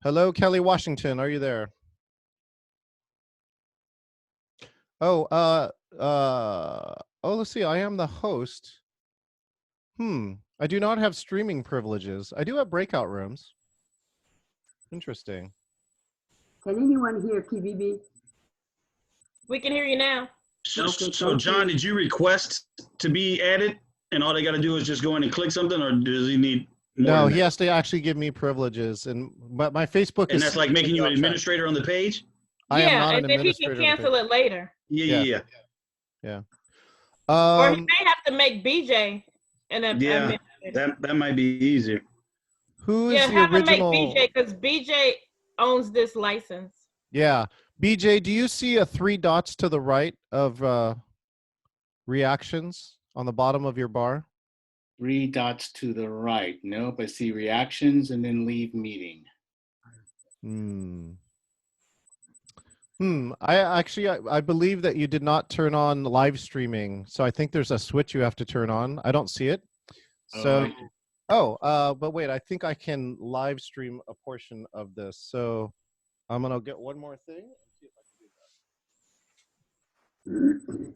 Hello, Kelly Washington. Are you there? Oh, let's see. I am the host. I do not have streaming privileges. I do have breakout rooms. Interesting. Can anyone hear TVB? We can hear you now. So John, did you request to be added and all they got to do is just go in and click something, or does he need more? No, he has to actually give me privileges. But my Facebook is. And that's like making you an administrator on the page? I am not an and then he can cancel it later. Yeah. Or he may have to make BJ an administrator. That might be easier. Who is the original? Him make BJ, because BJ owns this license. Yeah. BJ, do you see a 3 dots to the right of reactions on the bottom of your bar? 3 dots to the right. Nope, I see reactions and then leave meeting. I believe that you did not turn on live streaming. So I think there's a switch you have to turn on. I don't see it. So, but wait, I think I can live stream a portion of this. So I'm going to get one more thing and see if I can do that.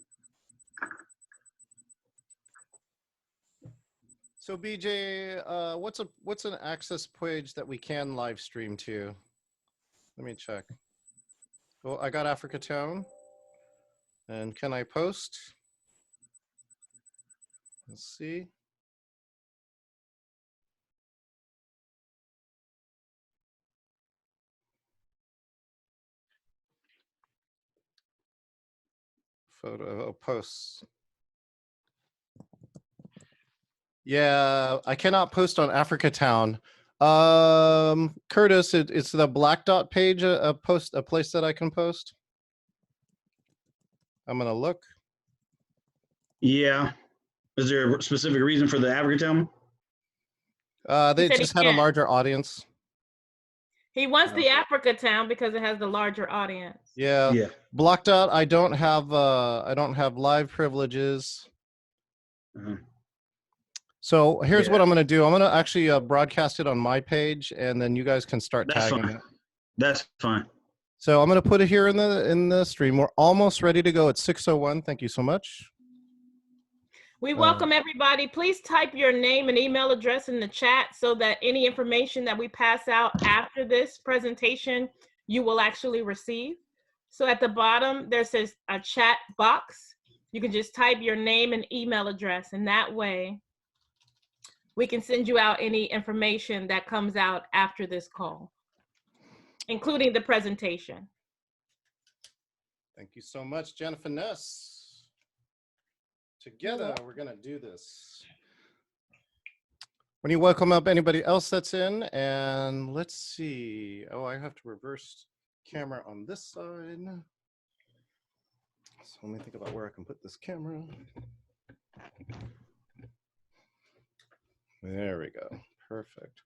So BJ, what's an access page that we can live stream to? Let me check. Well, I got Africa Town. And can I post? Let's see. Photo posts. Yeah, I cannot post on Africa Town. Curtis, it's the black dot page, a place that I can post. I'm gonna look. Yeah. Is there a specific reason for the Africa Town? They just had a larger audience. He wants the Africa Town because it has the larger audience. Yeah. Black dot. I don't have live privileges. So here's what I'm going to do. I'm going to actually broadcast it on my page, and then you guys can start tagging it. That's fine. So I'm going to put it here in the stream. We're almost ready to go at 6:01. Thank you so much. We welcome everybody. Please type your name and email address in the chat so that any information that we pass out after this presentation, you will actually receive. So at the bottom, there says a chat box. You can just type your name and email address, and that way we can send you out any information that comes out after this call, including the presentation. Thank you so much, Jennifer Ness. Together, we're going to do this. When you welcome up anybody else that's in, and let's see. Oh, I have to reverse camera on this side. So let me think about where I can put this camera. There we go. Perfect.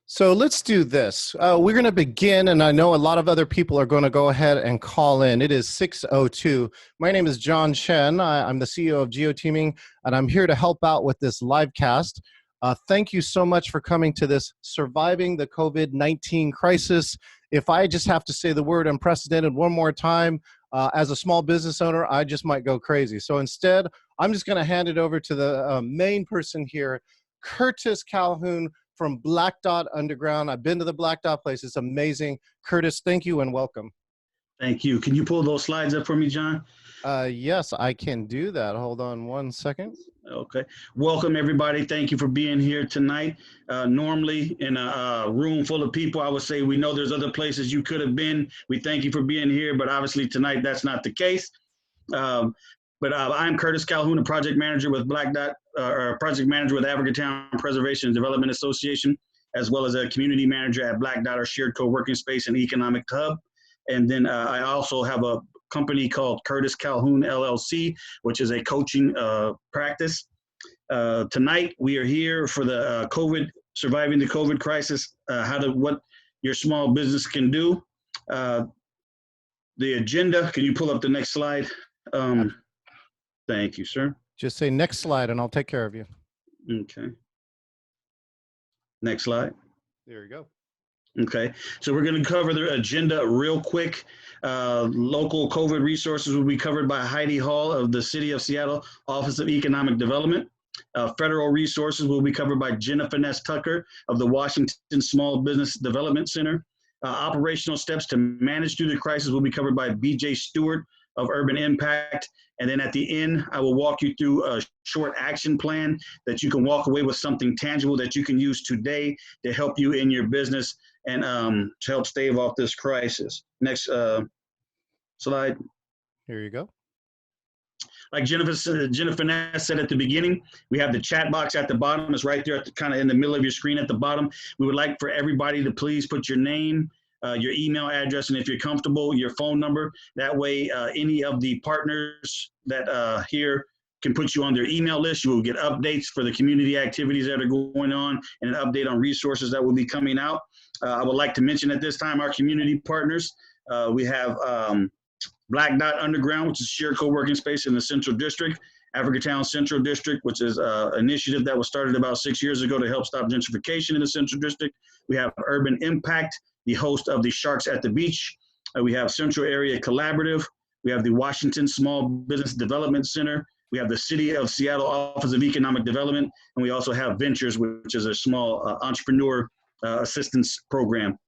So let's do this. We're going to begin, and I know a lot of other people are going to go ahead and call in. It is 6:02. My name is John Chen. I'm the CEO of GeoTeaming, and I'm here to help out with this live cast. Thank you so much for coming to this Surviving the COVID-19 Crisis. If I just have to say the word unprecedented one more time, as a small business owner, I just might go crazy. So instead, I'm just going to hand it over to the main person here, Curtis Calhoun from Black Dot Underground. I've been to the Black Dot place. It's amazing. Curtis, thank you and welcome. Thank you. Can you pull those slides up for me, John? Yes, I can do that. Hold on one second. Okay. Welcome, everybody. Thank you for being here tonight. Normally, in a room full of people, I would say we know there's other places you could have been. We thank you for being here, but obviously tonight that's not the case. But I'm Curtis Calhoun, a project manager with Black Dot, or project manager with Africa Town Preservation and Development Association, as well as a community manager at Black Dot, our shared co-working space and economic hub. And then I also have a company called Curtis Calhoun LLC, which is a coaching practice. Tonight, we are here for the surviving the COVID crisis, what your small business can do. The agenda, can you pull up the next slide? Thank you, sir. Just say next slide and I'll take care of you. Okay. Next slide. There you go. Okay, so we're going to cover the agenda real quick. Local COVID resources will be covered by Heidi Hall of the City of Seattle Office of Economic Development. Federal resources will be covered by Jennifer Ness Tucker of the Washington Small Business Development Center. Operational steps to manage through the crisis will be covered by BJ Stewart of Urban Impact. And then at the end, I will walk you through a short action plan that you can walk away with something tangible that you can use today to help you in your business and to help stave off this crisis. Next slide. Here you go. Like Jennifer Ness said at the beginning, we have the chat box at the bottom. It's right there at the, kind of in the middle of your screen at the bottom. We would like for everybody to please put your name, your email address, and if you're comfortable, your phone number. That way, any of the partners that here can put you on their email list. You will get updates for the community activities that are going on and an update on resources that will be coming out. I would like to mention at this time our community partners. We have Black Dot Underground, which is a shared co-working space in the Central District, Africatown Central District, which is an initiative that was started about 6 years ago to help stop gentrification in the Central District. We have Urban Impact, the host of the Sharks at the Beach. We have Central Area Collaborative. We have the Washington Small Business Development Center. We have the City of Seattle Office of Economic Development. And we also have Ventures, which is a small entrepreneur assistance program.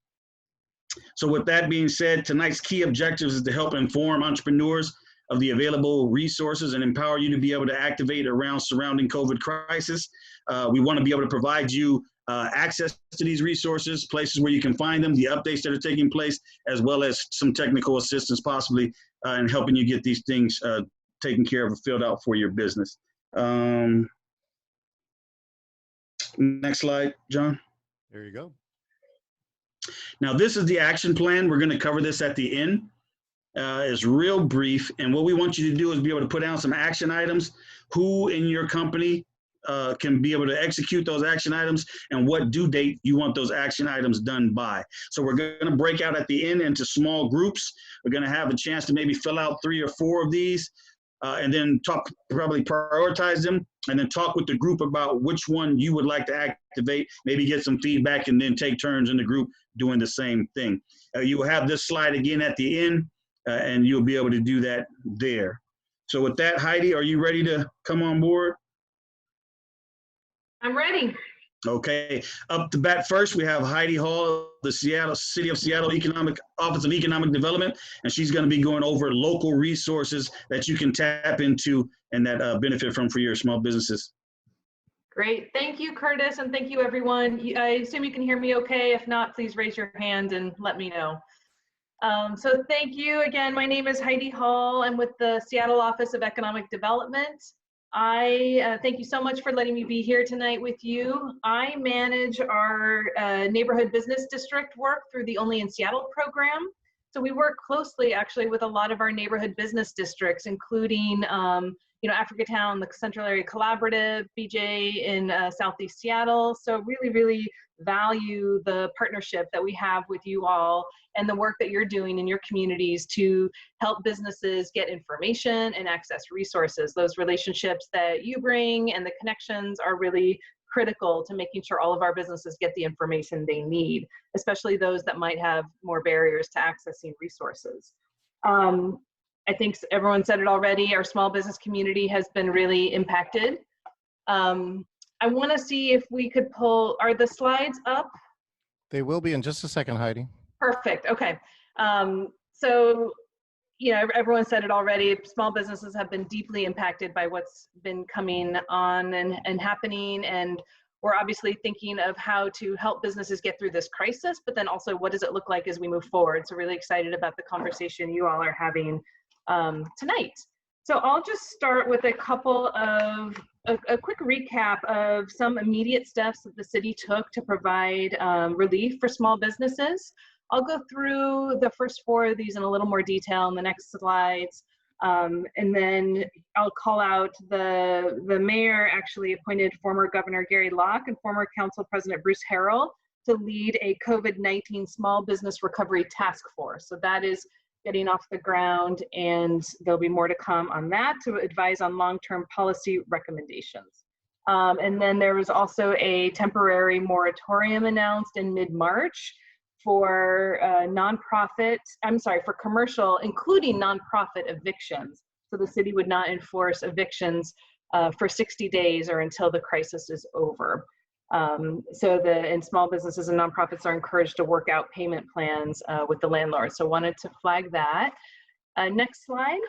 So with that being said, tonight's key objectives is to help inform entrepreneurs of the available resources and empower you to be able to activate around surrounding COVID crisis. We want to be able to provide you access to these resources, places where you can find them, the updates that are taking place, as well as some technical assistance possibly in helping you get these things taken care of and filled out for your business. Next slide, John. There you go. Now, this is the action plan. We're going to cover this at the end. It's real brief. And what we want you to do is be able to put down some action items, who in your company can be able to execute those action items, and what due date you want those action items done by. So we're going to break out at the end into small groups. We're going to have a chance to maybe fill out 3 or 4 of these and then probably prioritize them, and then talk with the group about which one you would like to activate, maybe get some feedback, and then take turns in the group doing the same thing. You will have this slide again at the end, and you'll be able to do that there. So with that, Heidi, are you ready to come on board? I'm ready. Okay, up to bat first, we have Heidi Hall, the City of Seattle Office of Economic Development, and she's going to be going over local resources that you can tap into and that benefit from for your small businesses. Great. Thank you, Curtis, and thank you, everyone. I assume you can hear me okay. If not, please raise your hand and let me know. So thank you again. My name is Heidi Hall. I'm with the Seattle Office of Economic Development. I thank you so much for letting me be here tonight with you. I manage our neighborhood business district work through the Only in Seattle program. So we work closely actually with a lot of our neighborhood business districts, including Africatown, the Central Area Collaborative, BJ in Southeast Seattle. So really value the partnership that we have with you all and the work that you're doing in your communities to help businesses get information and access resources. Those relationships that you bring and the connections are really critical to making sure all of our businesses get the information they need, especially those that might have more barriers to accessing resources. I think everyone said it already, our small business community has been really impacted. I want to see if we could pull, are the slides up? They will be in just a second, Heidi. Perfect, okay. So, everyone said it already, small businesses have been deeply impacted by what's been coming on and happening, and we're obviously thinking of how to help businesses get through this crisis, but then also what does it look like as we move forward? So really excited about the conversation you all are having tonight. So I'll just start with a couple of, a quick recap of some immediate steps that the city took to provide relief for small businesses. I'll go through the first 4 of these in a little more detail in the next slides. And then I'll call out the mayor actually appointed former Governor Gary Locke and former Council President Bruce Harrell to lead a COVID-19 small business recovery task force. So that is getting off the ground, and there'll be more to come on that to advise on long-term policy recommendations. And then there was also a temporary moratorium announced in mid-March for for commercial, including nonprofit evictions. So the city would not enforce evictions for 60 days or until the crisis is over. And small businesses and nonprofits are encouraged to work out payment plans with the landlord. So wanted to flag that. Next slide.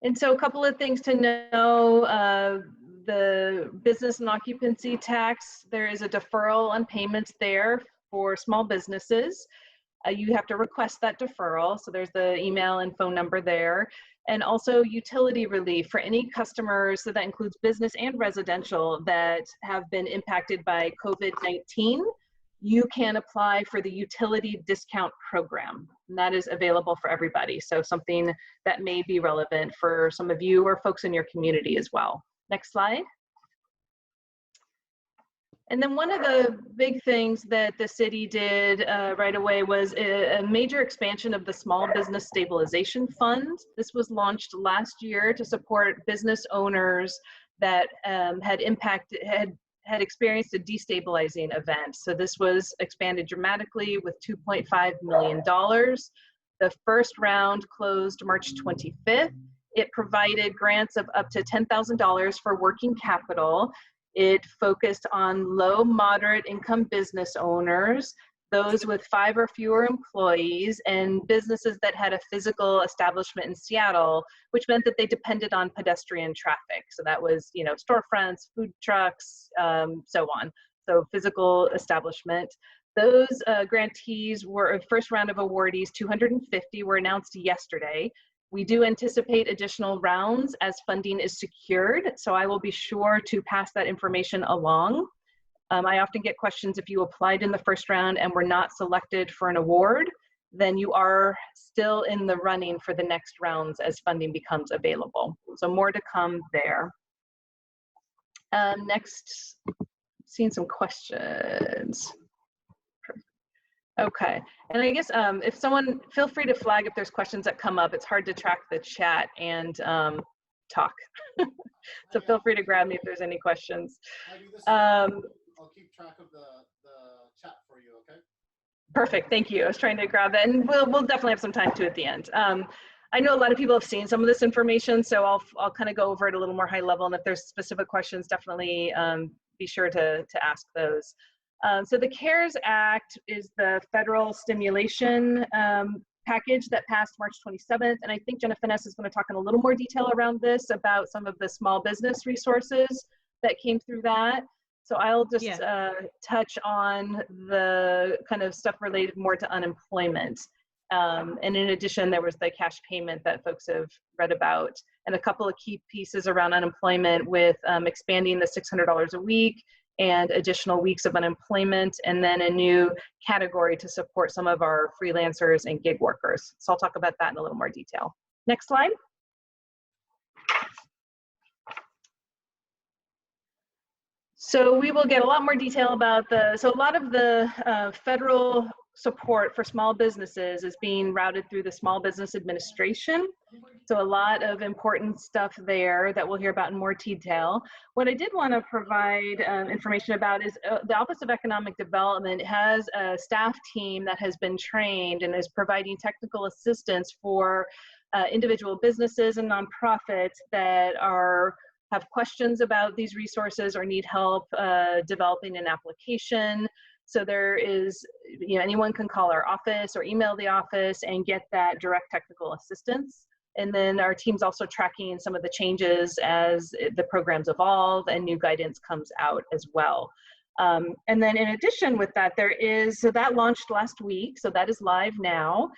And so a couple of things to know, the business and occupancy tax, there is a deferral on payments there for small businesses. You have to request that deferral. So there's the email and phone number there. And also utility relief for any customers, so that includes business and residential, that have been impacted by COVID-19. You can apply for the utility discount program, and that is available for everybody. So something that may be relevant for some of you or folks in your community as well. Next slide. And then one of the big things that the city did right away was a major expansion of the Small Business Stabilization Fund. This was launched last year to support business owners that had experienced a destabilizing event. So this was expanded dramatically with $2.5 million. The first round closed March 25th. It provided grants of up to $10,000 for working capital. It focused on low, moderate income business owners, those with 5 or fewer employees, and businesses that had a physical establishment in Seattle, which meant that they depended on pedestrian traffic. So that was, storefronts, food trucks, so on. So physical establishment. Those grantees were a first round of awardees, 250 were announced yesterday. We do anticipate additional rounds as funding is secured, so I will be sure to pass that information along. I often get questions, if you applied in the first round and were not selected for an award, then you are still in the running for the next rounds as funding becomes available. So more to come there. Next, seeing some questions. Okay, and I guess if someone, feel free to flag if there's questions that come up. It's hard to track the chat and talk. So feel free to grab me if there's any questions. I'll keep track of the chat for you, okay? Perfect, thank you. I was trying to grab that, and we'll definitely have some time too at the end. I know a lot of people have seen some of this information, so I'll kind of go over it a little more high level, and if there's specific questions, definitely be sure to ask those. So the CARES Act is the federal stimulation package that passed March 27th. And I think Jenna Finesse is going to talk in a little more detail around this, about some of the small business resources that came through that. So I'll just touch on the kind of stuff related more to unemployment. And in addition, there was the cash payment that folks have read about, and a couple of key pieces around unemployment with expanding the $600 a week and additional weeks of unemployment, and then a new category to support some of our freelancers and gig workers. So I'll talk about that in a little more detail. Next slide. So we will get a lot more detail about so a lot of the federal support for small businesses is being routed through the Small Business Administration. So a lot of important stuff there that we'll hear about in more detail. What I did want to provide information about is the Office of Economic Development has a staff team that has been trained and is providing technical assistance for individual businesses and nonprofits that have questions about these resources or need help developing an application. So there is, anyone can call our office or email the office and get that direct technical assistance. And then our team's also tracking some of the changes as the programs evolve and new guidance comes out as well. And then in addition with that, so that launched last week, so that is live now.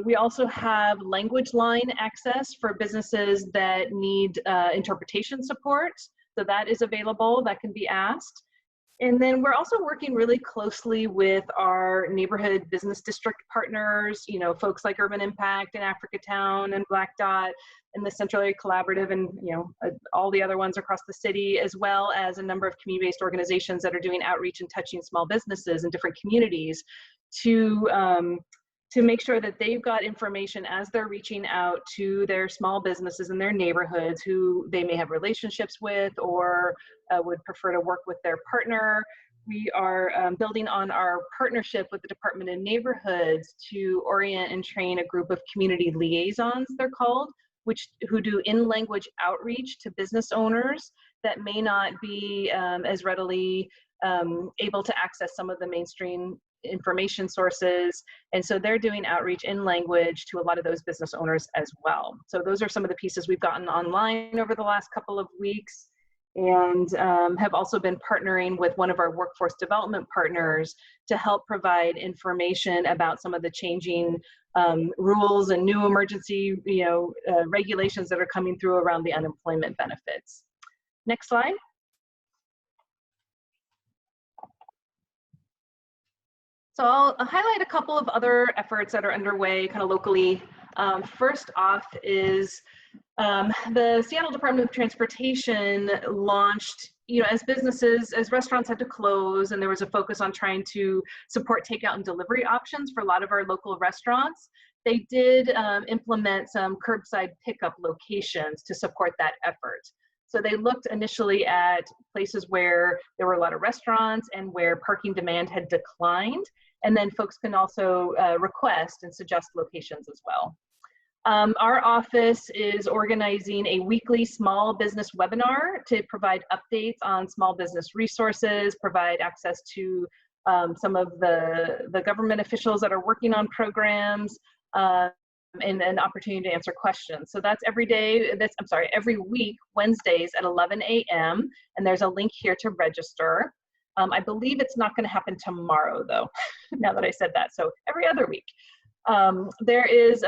We also have language line access for businesses that need interpretation support. So that is available, that can be asked. And then we're also working really closely with our neighborhood business district partners, folks like Urban Impact and Africatown and Black Dot and the Central Area Collaborative and, all the other ones across the city, as well as a number of community-based organizations that are doing outreach and touching small businesses in different communities to to make sure that they've got information as they're reaching out to their small businesses in their neighborhoods who they may have relationships with or would prefer to work with their partner. We are building on our partnership with the Department of Neighborhoods to orient and train a group of community liaisons, they're called, who do in-language outreach to business owners that may not be as readily able to access some of the mainstream information sources. And so they're doing outreach in language to a lot of those business owners as well. So those are some of the pieces we've gotten online over the last couple of weeks, and have also been partnering with one of our workforce development partners to help provide information about some of the changing rules and new emergency regulations that are coming through around the unemployment benefits. Next slide. So I'll highlight a couple of other efforts that are underway kind of locally. First off is the Seattle Department of Transportation launched, as restaurants had to close and there was a focus on trying to support takeout and delivery options for a lot of our local restaurants, they did implement some curbside pickup locations to support that effort. So they looked initially at places where there were a lot of restaurants and where parking demand had declined. And then folks can also request and suggest locations as well. Our office is organizing a weekly small business webinar to provide updates on small business resources, provide access to some of the government officials that are working on programs, and an opportunity to answer questions. So that's every week, Wednesdays at 11 a.m. And there's a link here to register. I believe it's not going to happen tomorrow though, now that I said that. So every other week. There's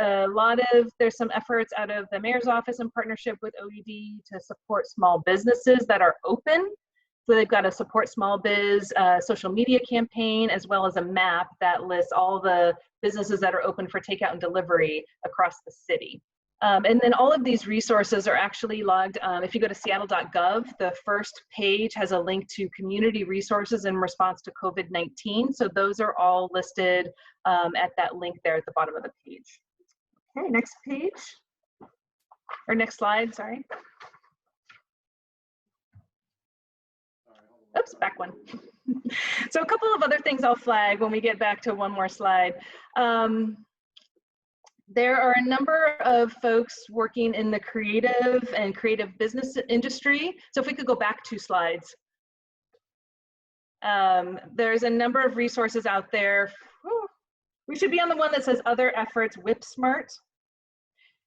some efforts out of the mayor's office in partnership with OED to support small businesses that are open. So they've got a support small biz social media campaign, as well as a map that lists all the businesses that are open for takeout and delivery across the city. And then all of these resources are actually logged. If you go to seattle.gov, the first page has a link to community resources in response to COVID-19. So those are all listed at that link there at the bottom of the page. Okay, next page, or next slide, sorry. Oops, back one. So a couple of other things I'll flag when we get back to one more slide. There are a number of folks working in the creative and creative business industry. So if we could go back 2 slides. There's a number of resources out there. We should be on the one that says other efforts, WhipSmart.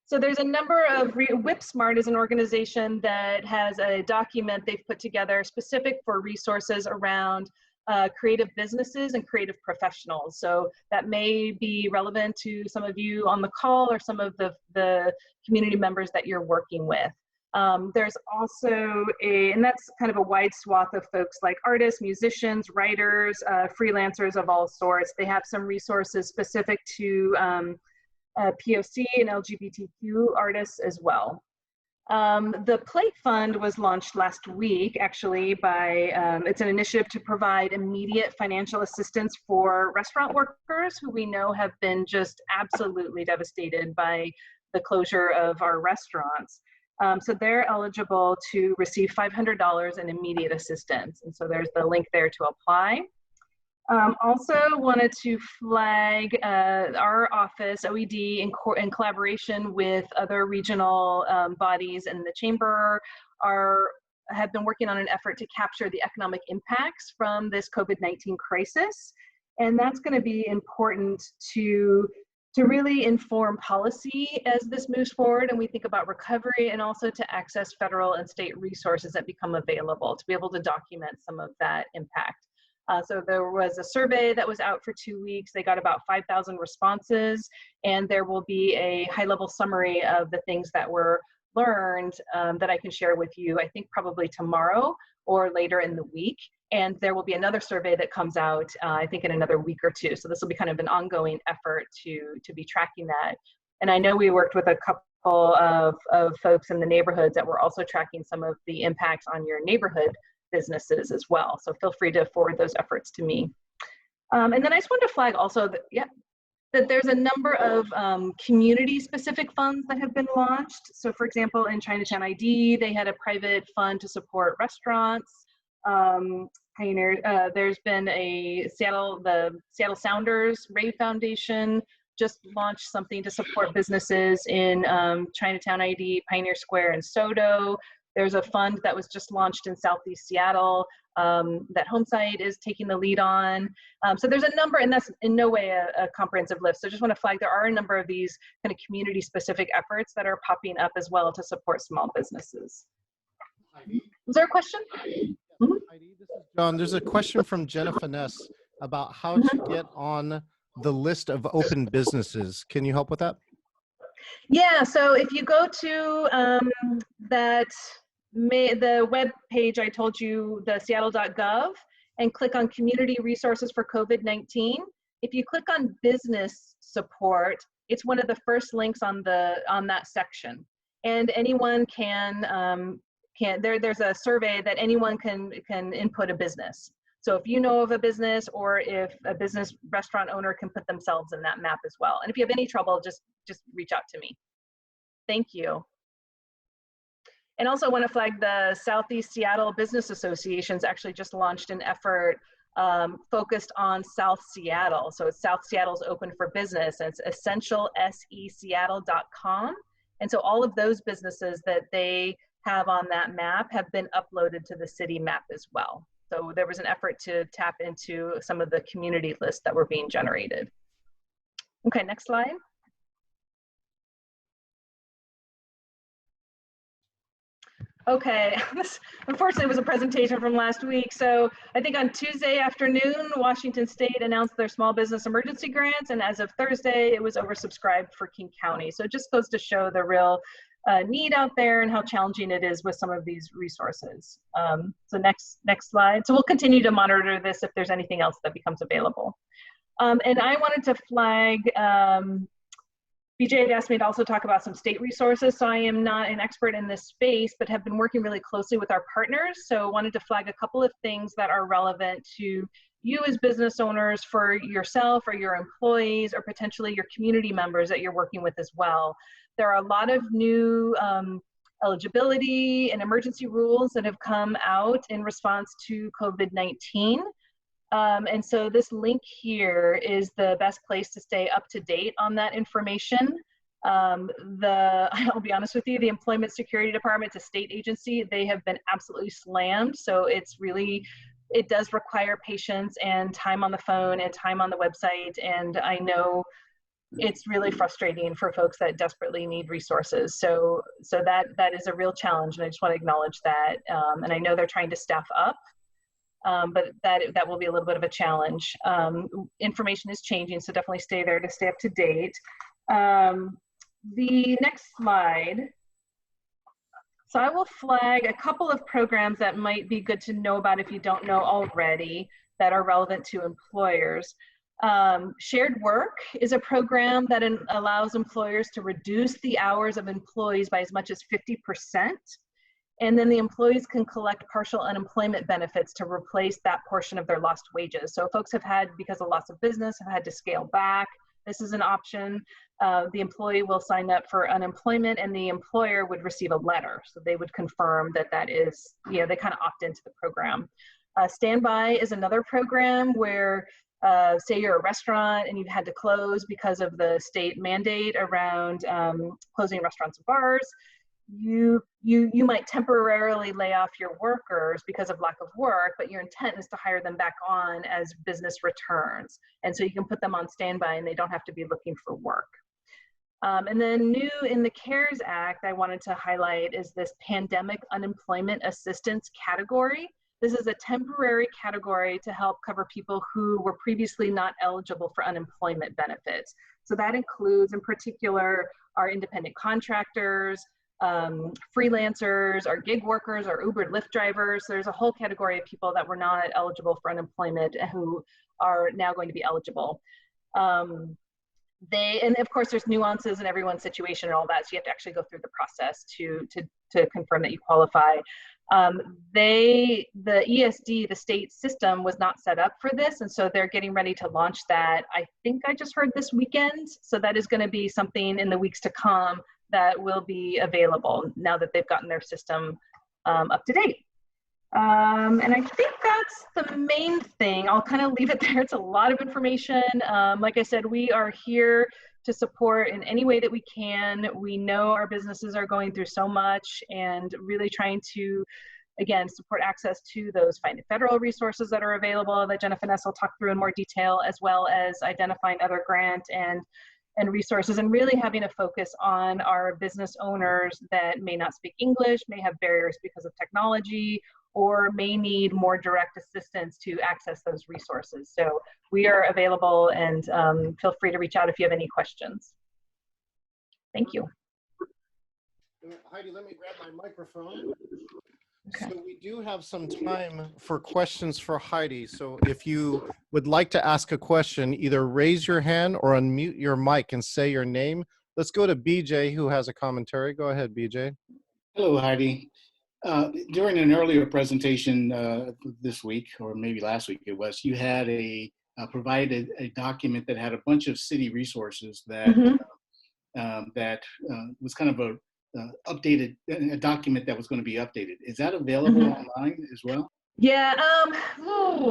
So there's a number of, WhipSmart is an organization that has a document they've put together specific for resources around creative businesses and creative professionals. So that may be relevant to some of you on the call or some of the community members that you're working with. There's also and that's kind of a wide swath of folks like artists, musicians, writers, freelancers of all sorts. They have some resources specific to POC and LGBTQ artists as well. The Plate Fund was launched last week, actually, by, it's an initiative to provide immediate financial assistance for restaurant workers who we know have been just absolutely devastated by the closure of our restaurants. So they're eligible to receive $500 in immediate assistance. And so there's the link there to apply. Also wanted to flag our office, OED, in collaboration with other regional bodies and the chamber, have been working on an effort to capture the economic impacts from this COVID-19 crisis. And that's going to be important to really inform policy as this moves forward and we think about recovery, and also to access federal and state resources that become available to be able to document some of that impact. So there was a survey that was out for 2 weeks. They got about 5,000 responses, and there will be a high-level summary of the things that were learned that I can share with you, I think probably tomorrow or later in the week. And there will be another survey that comes out, I think in another week or 2. So this will be kind of an ongoing effort to be tracking that. And I know we worked with a couple of folks in the neighborhoods that were also tracking some of the impacts on your neighborhood businesses as well. So feel free to forward those efforts to me. And then I just wanted to flag also that, that there's a number of community-specific funds that have been launched. So for example, in Chinatown ID, they had a private fund to support restaurants. There's been the Seattle Sounders Ray Foundation just launched something to support businesses in Chinatown ID, Pioneer Square, and SoDo. There's a fund that was just launched in Southeast Seattle that Homesite is taking the lead on. So there's a number, and that's in no way a comprehensive list. So I just want to flag there are a number of these kind of community-specific efforts that are popping up as well to support small businesses. Was there a question? Mm-hmm. Heidi, this is John. There's a question from Jenna Finesse about how to get on the list of open businesses. Can you help with that? Yeah, so if you go to the web page I told you, the seattle.gov, and click on community resources for COVID-19, if you click on business support, it's one of the first links on that section. And anyone there's a survey that anyone can input a business. So if you know of a business, or if a business restaurant owner can put themselves in that map as well. And if you have any trouble, just reach out to me. Thank you. And also I want to flag the Southeast Seattle Business Associations actually just launched an effort focused on South Seattle. So it's South Seattle's Open for Business, and it's essentialseseattle.com. And so all of those businesses that they have on that map have been uploaded to the city map as well. So there was an effort to tap into some of the community lists that were being generated. Okay, next slide. Okay, this unfortunately was a presentation from last week. So I think on Tuesday afternoon, Washington State announced their small business emergency grants, and as of Thursday, it was oversubscribed for King County. So it just goes to show the real need out there and how challenging it is with some of these resources. So next slide. So we'll continue to monitor this if there's anything else that becomes available. And I wanted to flag, BJ had asked me to also talk about some state resources. So I am not an expert in this space, but have been working really closely with our partners. So wanted to flag a couple of things that are relevant to you as business owners, for yourself or your employees, or potentially your community members that you're working with as well. There are a lot of new eligibility and emergency rules that have come out in response to COVID-19. And so this link here is the best place to stay up to date on that information. I'll be honest with you, the Employment Security Department, it's a state agency, they have been absolutely slammed. So it's really, it does require patience and time on the phone and time on the website. And I know it's really frustrating for folks that desperately need resources. So that is a real challenge, and I just want to acknowledge that. And I know they're trying to staff up, but that will be a little bit of a challenge. Information is changing, so definitely stay there to stay up to date. The next slide. So I will flag a couple of programs that might be good to know about if you don't know already, that are relevant to employers. Shared Work is a program that allows employers to reduce the hours of employees by as much as 50%. And then the employees can collect partial unemployment benefits to replace that portion of their lost wages. So folks have had, because of loss of business, have had to scale back. This is an option. The employee will sign up for unemployment, and the employer would receive a letter. So they would confirm that that is, you know, they kind of opt into the program. Standby is another program where, say you're a restaurant and you've had to close because of the state mandate around closing restaurants and bars. You might temporarily lay off your workers because of lack of work, but your intent is to hire them back on as business returns. And so you can put them on standby and they don't have to be looking for work. And then new in the CARES Act, I wanted to highlight is this pandemic unemployment assistance category. This is a temporary category to help cover people who were previously not eligible for unemployment benefits. So that includes in particular our independent contractors, freelancers, our gig workers, our Uber and Lyft drivers. There's a whole category of people that were not eligible for unemployment who are now going to be eligible. And of course there's nuances in everyone's situation and all that, so you have to actually go through the process to to confirm that you qualify. The ESD, the state system, was not set up for this, and so they're getting ready to launch that. I think I just heard this weekend, so that is going to be something in the weeks to come that will be available now that they've gotten their system up to date. And I think that's the main thing. I'll kind of leave it there. It's a lot of information. Like I said, we are here to support in any way that we can. We know our businesses are going through so much, and really trying to, again, support access to those federal resources that are available that Jenna Finesse will talk through in more detail, as well as identifying other grant and resources, and really having a focus on our business owners that may not speak English, may have barriers because of technology, or may need more direct assistance to access those resources. So we are available, and feel free to reach out if you have any questions. Thank you. Heidi, let me grab my microphone. Okay. So we do have some time for questions for Heidi. So if you would like to ask a question, either raise your hand or unmute your mic and say your name. Let's go to BJ, who has a commentary. Go ahead, BJ. Hello, Heidi. During an earlier presentation this week, or maybe last week it was, you had provided a document that had a bunch of city resources that was kind of a updated, a document that was going to be updated. Is that available online as well? Yeah,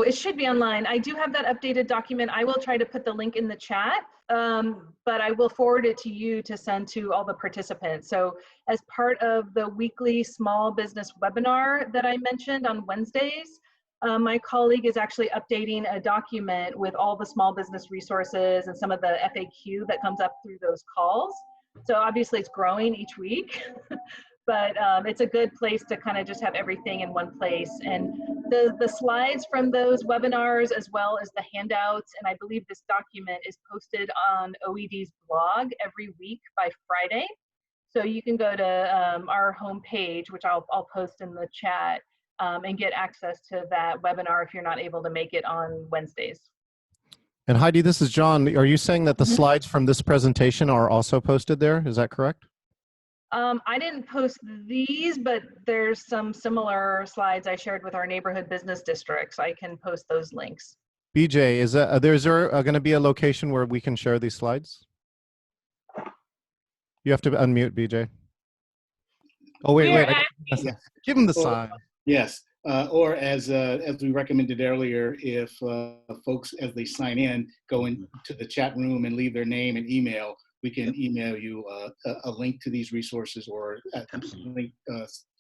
it should be online. I do have that updated document. I will try to put the link in the chat, but I will forward it to you to send to all the participants. So as part of the weekly small business webinar that I mentioned on Wednesdays, my colleague is actually updating a document with all the small business resources and some of the FAQ that comes up through those calls. So obviously it's growing each week, but it's a good place to kind of just have everything in one place. And the slides from those webinars, as well as the handouts, and I believe this document is posted on OED's blog every week by Friday. So you can go to our homepage, which I'll post in the chat, and get access to that webinar if you're not able to make it on Wednesdays. And Heidi, this is John. Are you saying that the slides from this presentation are also posted there? Is that correct? I didn't post these, but there's some similar slides I shared with our neighborhood business districts. I can post those links. BJ, is there going to be a location where we can share these slides? You have to unmute, BJ. Oh, wait. Give him the sign. Yes. Or as we recommended earlier, if folks, as they sign in, go into the chat room and leave their name and email, we can email you a link to these resources, or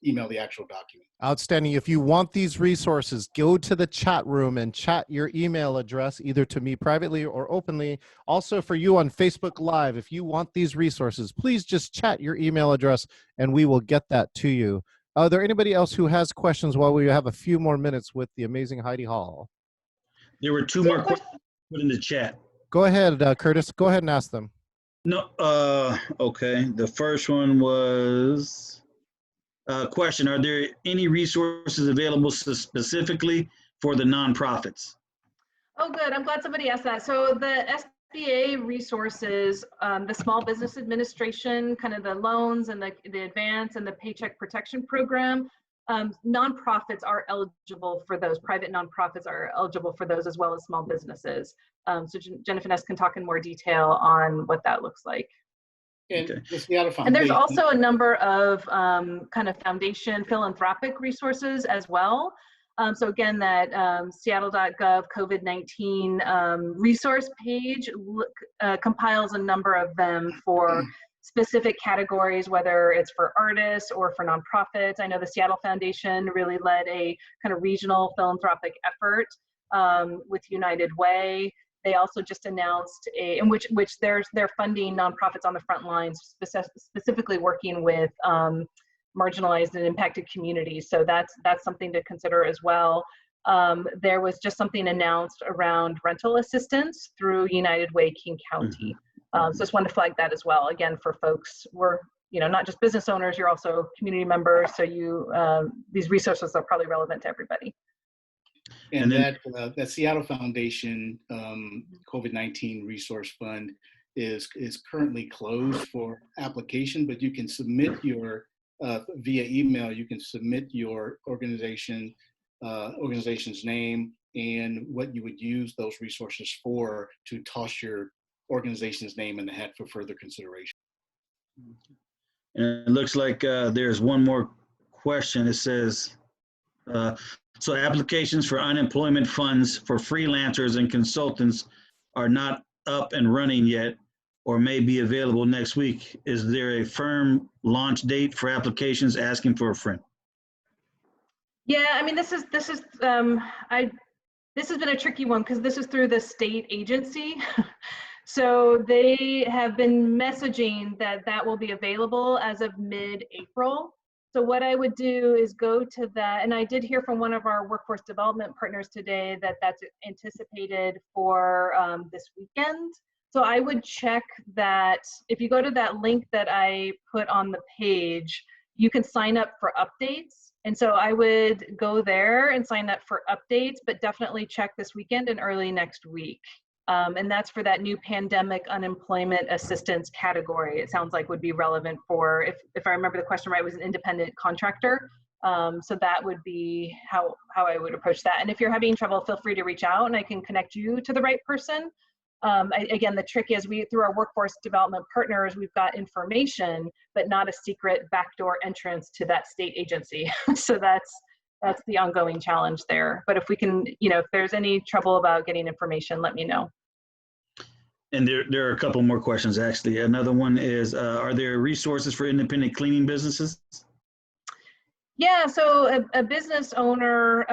email the actual document. Outstanding. If you want these resources, go to the chat room and chat your email address, either to me privately or openly. Also for you on Facebook Live, if you want these resources, please just chat your email address and we will get that to you. Are there anybody else who has questions while we have a few more minutes with the amazing Heidi Hall? There were two more questions put in the chat. Go ahead, Curtis. Go ahead and ask them. No, okay. The first one was a question. Are there any resources available specifically for the nonprofits? Oh, good. I'm glad somebody asked that. So the SBA resources, the Small Business Administration, kind of the loans and the advance and the Paycheck Protection Program, nonprofits are eligible for those. Private nonprofits are eligible for those, as well as small businesses. So Jenna Finesse can talk in more detail on what that looks like. And, Okay. And there's also a number of kind of foundation philanthropic resources as well. So again, that Seattle.gov COVID-19 resource page compiles a number of them for specific categories, whether it's for artists or for nonprofits. I know the Seattle Foundation really led a kind of regional philanthropic effort with United Way. They also just announced in which they're funding nonprofits on the front lines, specifically working with marginalized and impacted communities. So that's something to consider as well. There was just something announced around rental assistance through United Way King County. So just wanted to flag that as well. Again, for folks, we're not just business owners, you're also community members. So these resources are probably relevant to everybody. And that Seattle Foundation COVID-19 Resource Fund is currently closed for application, but you can submit your via email, you can submit your organization's name and what you would use those resources for to toss your organization's name in the hat for further consideration. And it looks like there's one more question. It says, so applications for unemployment funds for freelancers and consultants are not up and running yet, or may be available next week. Is there a firm launch date for applications? Asking for a friend. Yeah, I mean, this has been a tricky one because this is through the state agency. So they have been messaging that will be available as of mid-April. So what I would do is go to that, and I did hear from one of our workforce development partners today that that's anticipated for this weekend. So I would check that. If you go to that link that I put on the page, you can sign up for updates. And so I would go there and sign up for updates, but definitely check this weekend and early next week. And that's for that new pandemic unemployment assistance category. It sounds like would be relevant for, if I remember the question right, it was an independent contractor. So that would be how I would approach that. And if you're having trouble, feel free to reach out and I can connect you to the right person. Again, the trick is through our workforce development partners, we've got information, but not a secret backdoor entrance to that state agency. So that's the ongoing challenge there. But if we can, if there's any trouble about getting information, let me know. And there are a couple more questions, actually. Another one is, are there resources for independent cleaning businesses? Yeah, so a business owner,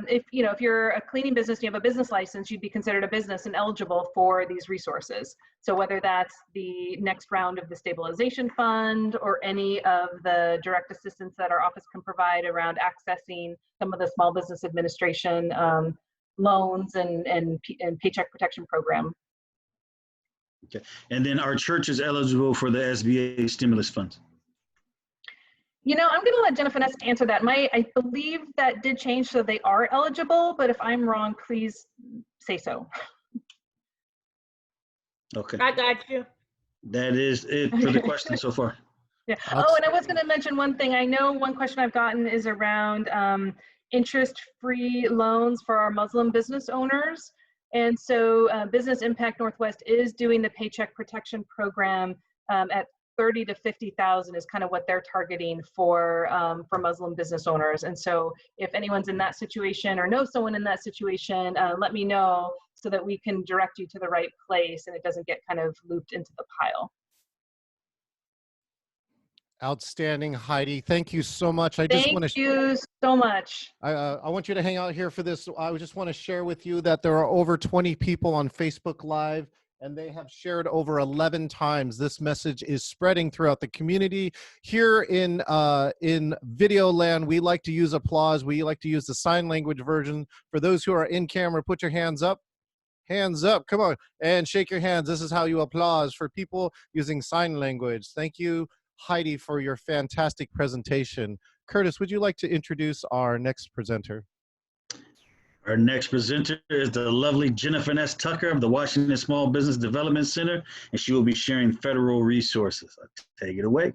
if you're a cleaning business, you have a business license, you'd be considered a business and eligible for these resources. So whether that's the next round of the Stabilization Fund or any of the direct assistance that our office can provide around accessing some of the Small Business Administration loans and Paycheck Protection Program. Okay, and then are churches eligible for the SBA stimulus funds? I'm going to let Jennifer Ness answer that. I believe that did change, so they are eligible, but if I'm wrong, please say so. Okay. I got you. That is it for the questions so far. Yeah. Oh, and I was going to mention one thing. I know one question I've gotten is around interest-free loans for our Muslim business owners. And so Business Impact Northwest is doing the Paycheck Protection Program at 30 to 50,000 is kind of what they're targeting for Muslim business owners. And so if anyone's in that situation or knows someone in that situation, let me know so that we can direct you to the right place and it doesn't get kind of looped into the pile. Outstanding, Heidi. Thank you so much. Thank you so much. I want you to hang out here for this. I just want to share with you that there are over 20 people on Facebook Live, and they have shared over 11 times. This message is spreading throughout the community. Here in video land, we like to use applause. We like to use the sign language version. For those who are in camera, put your hands up. Hands up, come on, and shake your hands. This is how you applause for people using sign language. Thank you, Heidi, for your fantastic presentation. Curtis, would you like to introduce our next presenter? Our next presenter is the lovely Jennifer Ness Tucker of the Washington Small Business Development Center, and she will be sharing federal resources. Take it away.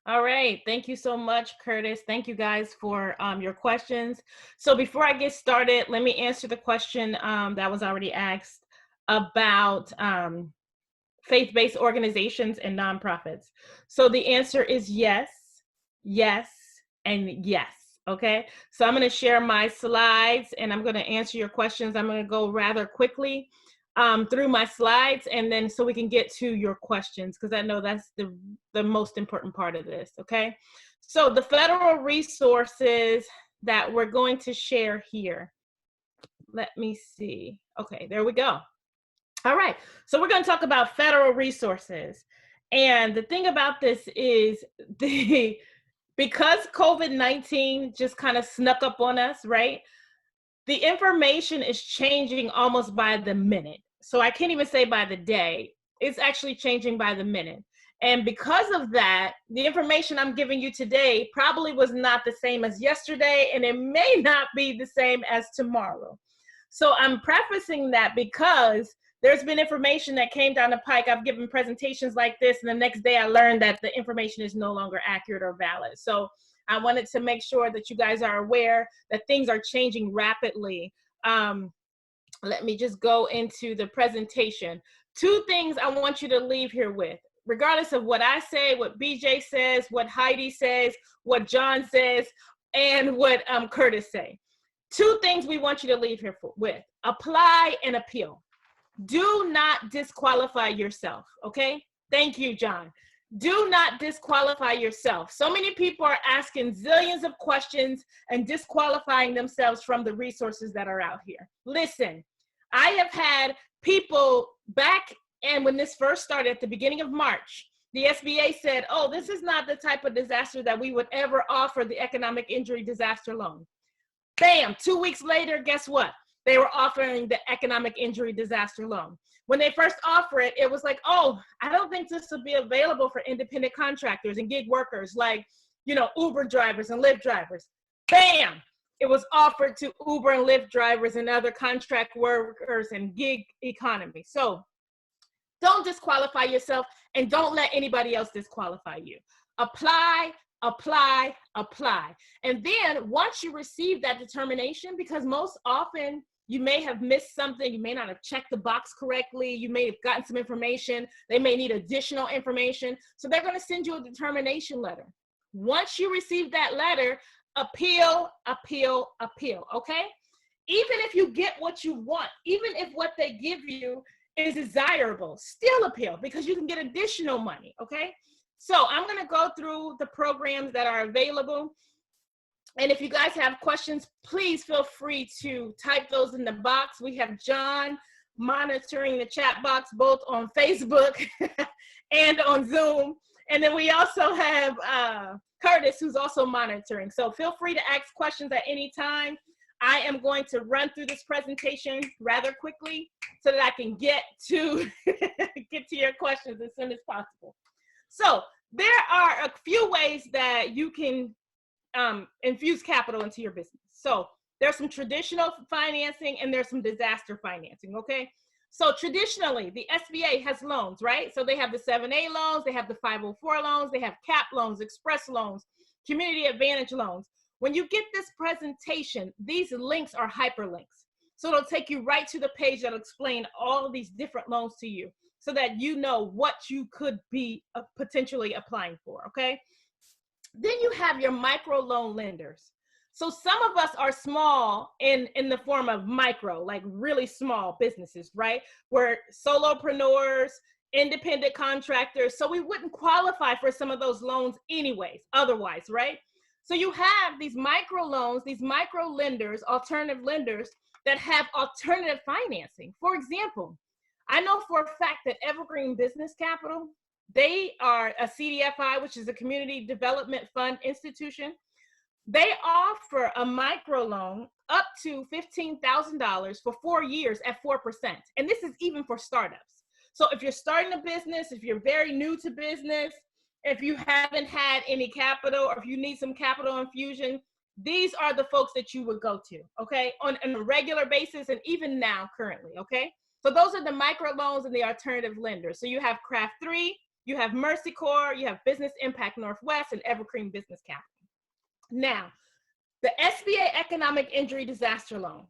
All right. Thank you so much, Curtis. Thank you guys for your questions. So before I get started, let me answer the question that was already asked about faith-based organizations and nonprofits. So the answer is yes, yes, and yes. Okay, so I'm going to share my slides and I'm going to answer your questions. I'm going to go rather quickly through my slides, and then so we can get to your questions, because I know that's the most important part of this. Okay, so the federal resources that we're going to share here. Let me see. Okay, there we go. All right, so we're going to talk about federal resources. And the thing about this is because COVID-19 just kind of snuck up on us, right? The information is changing almost by the minute. So I can't even say by the day. It's actually changing by the minute. And because of that, the information I'm giving you today probably was not the same as yesterday, and it may not be the same as tomorrow. So I'm prefacing that because there's been information that came down the pike. I've given presentations like this, and the next day I learned that the information is no longer accurate or valid. So I wanted to make sure that you guys are aware that things are changing rapidly. Let me just go into the presentation. 2 things I want you to leave here with, regardless of what I say, what BJ says, what Heidi says, what John says, and what Curtis say. 2 things we want you to leave here with: apply and appeal. Do not disqualify yourself, okay? Thank you, John. Do not disqualify yourself. So many people are asking zillions of questions and disqualifying themselves from the resources that are out here. Listen, I have had people back, and when this first started at the beginning of March, the SBA said, oh, this is not the type of disaster that we would ever offer the economic injury disaster loan. Bam, 2 weeks later, guess what? They were offering the economic injury disaster loan. When they first offered it, it was like, oh, I don't think this will be available for independent contractors and gig workers like, you know, Uber drivers and Lyft drivers. Bam, it was offered to Uber and Lyft drivers and other contract workers and gig economy. So don't disqualify yourself, and don't let anybody else disqualify you. Apply, apply, apply. And then once you receive that determination, because most often you may have missed something, you may not have checked the box correctly, you may have gotten some information, they may need additional information, so they're going to send you a determination letter. Once you receive that letter, appeal, appeal, appeal, okay? Even if you get what you want, even if what they give you is desirable, still appeal, because you can get additional money, okay? So I'm going to go through the programs that are available. And if you guys have questions, please feel free to type those in the box. We have John monitoring the chat box, both on Facebook and on Zoom. And then we also have Curtis, who's also monitoring. So feel free to ask questions at any time. I am going to run through this presentation rather quickly so that I can get to your questions as soon as possible. So there are a few ways that you can infuse capital into your business. So there's some traditional financing and there's some disaster financing, okay? So traditionally, the SBA has loans, right? So they have the 7A loans, they have the 504 loans, they have CAP loans, express loans, community advantage loans. When you get this presentation, these links are hyperlinks. So it'll take you right to the page that'll explain all of these different loans to you so that you know what you could be potentially applying for, okay? Then you have your micro loan lenders. So some of us are small in the form of micro, like really small businesses, right? We're solopreneurs, independent contractors, so we wouldn't qualify for some of those loans anyways, otherwise, right? So you have these micro loans, these micro lenders, alternative lenders that have alternative financing. For example, I know for a fact that Evergreen Business Capital, they are a CDFI, which is a Community Development Fund institution. They offer a micro loan up to $15,000 for 4 years at 4%. And this is even for startups. So if you're starting a business, if you're very new to business, if you haven't had any capital, or if you need some capital infusion, these are the folks that you would go to, okay, on a regular basis and even now currently, okay? So those are the micro loans and the alternative lenders. So you have Craft 3, you have Mercy Corps, you have Business Impact Northwest, and Evergreen Business Capital. Now, the SBA Economic Injury Disaster Loan.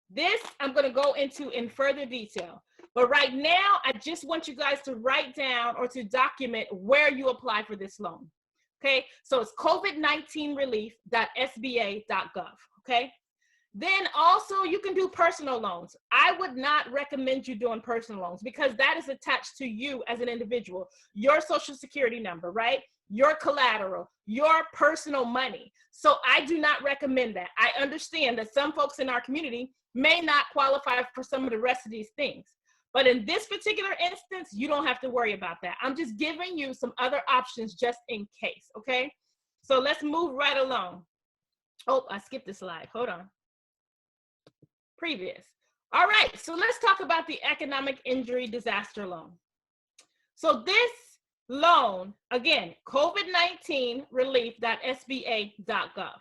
This I'm going to go into in further detail. But right now, I just want you guys to write down or to document where you apply for this loan. Okay, so it's COVID-19 relief.sba.gov. Okay, then also you can do personal loans. I would not recommend you doing personal loans because that is attached to you as an individual, your social security number, right? Your collateral, your personal money. So I do not recommend that. I understand that some folks in our community may not qualify for some of the rest of these things. But in this particular instance, you don't have to worry about that. I'm just giving you some other options just in case, okay? So let's move right along. Oh, I skipped the slide. Hold on. Previous. All right, so let's talk about the Economic Injury Disaster Loan. So this loan, again, COVID-19 relief.sba.gov.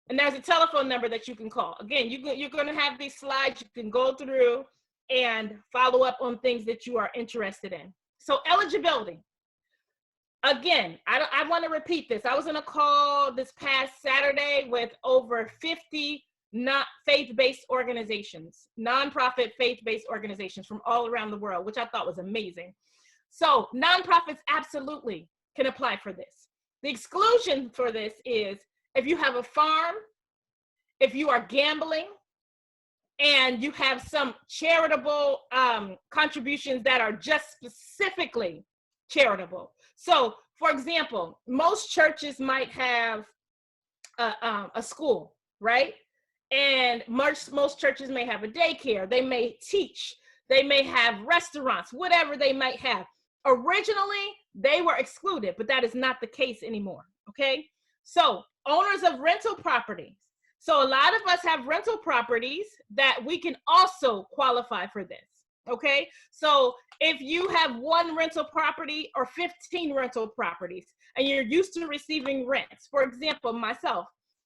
And there's a telephone number that you can call. Again, you're going to have these slides you can go through. and follow up on things that you are interested in. So eligibility. Again, I want to repeat this. I was on a call this past Saturday with over 50 not faith-based organizations, nonprofit faith-based organizations from all around the world, which I thought was amazing. So nonprofits absolutely can apply for this. The exclusion for this is if you have a farm, if you are gambling, and you have some charitable contributions that are just specifically charitable. So, for example, most churches might have a school, right? And most churches may have a daycare. They may teach. They may have restaurants, whatever they might have. Originally, they were excluded, but that is not the case anymore, okay? So, owners of rental properties. So a lot of us have rental properties that we can also qualify for this, okay? So if you have one rental property or 15 rental properties and you're used to receiving rents, for example, myself,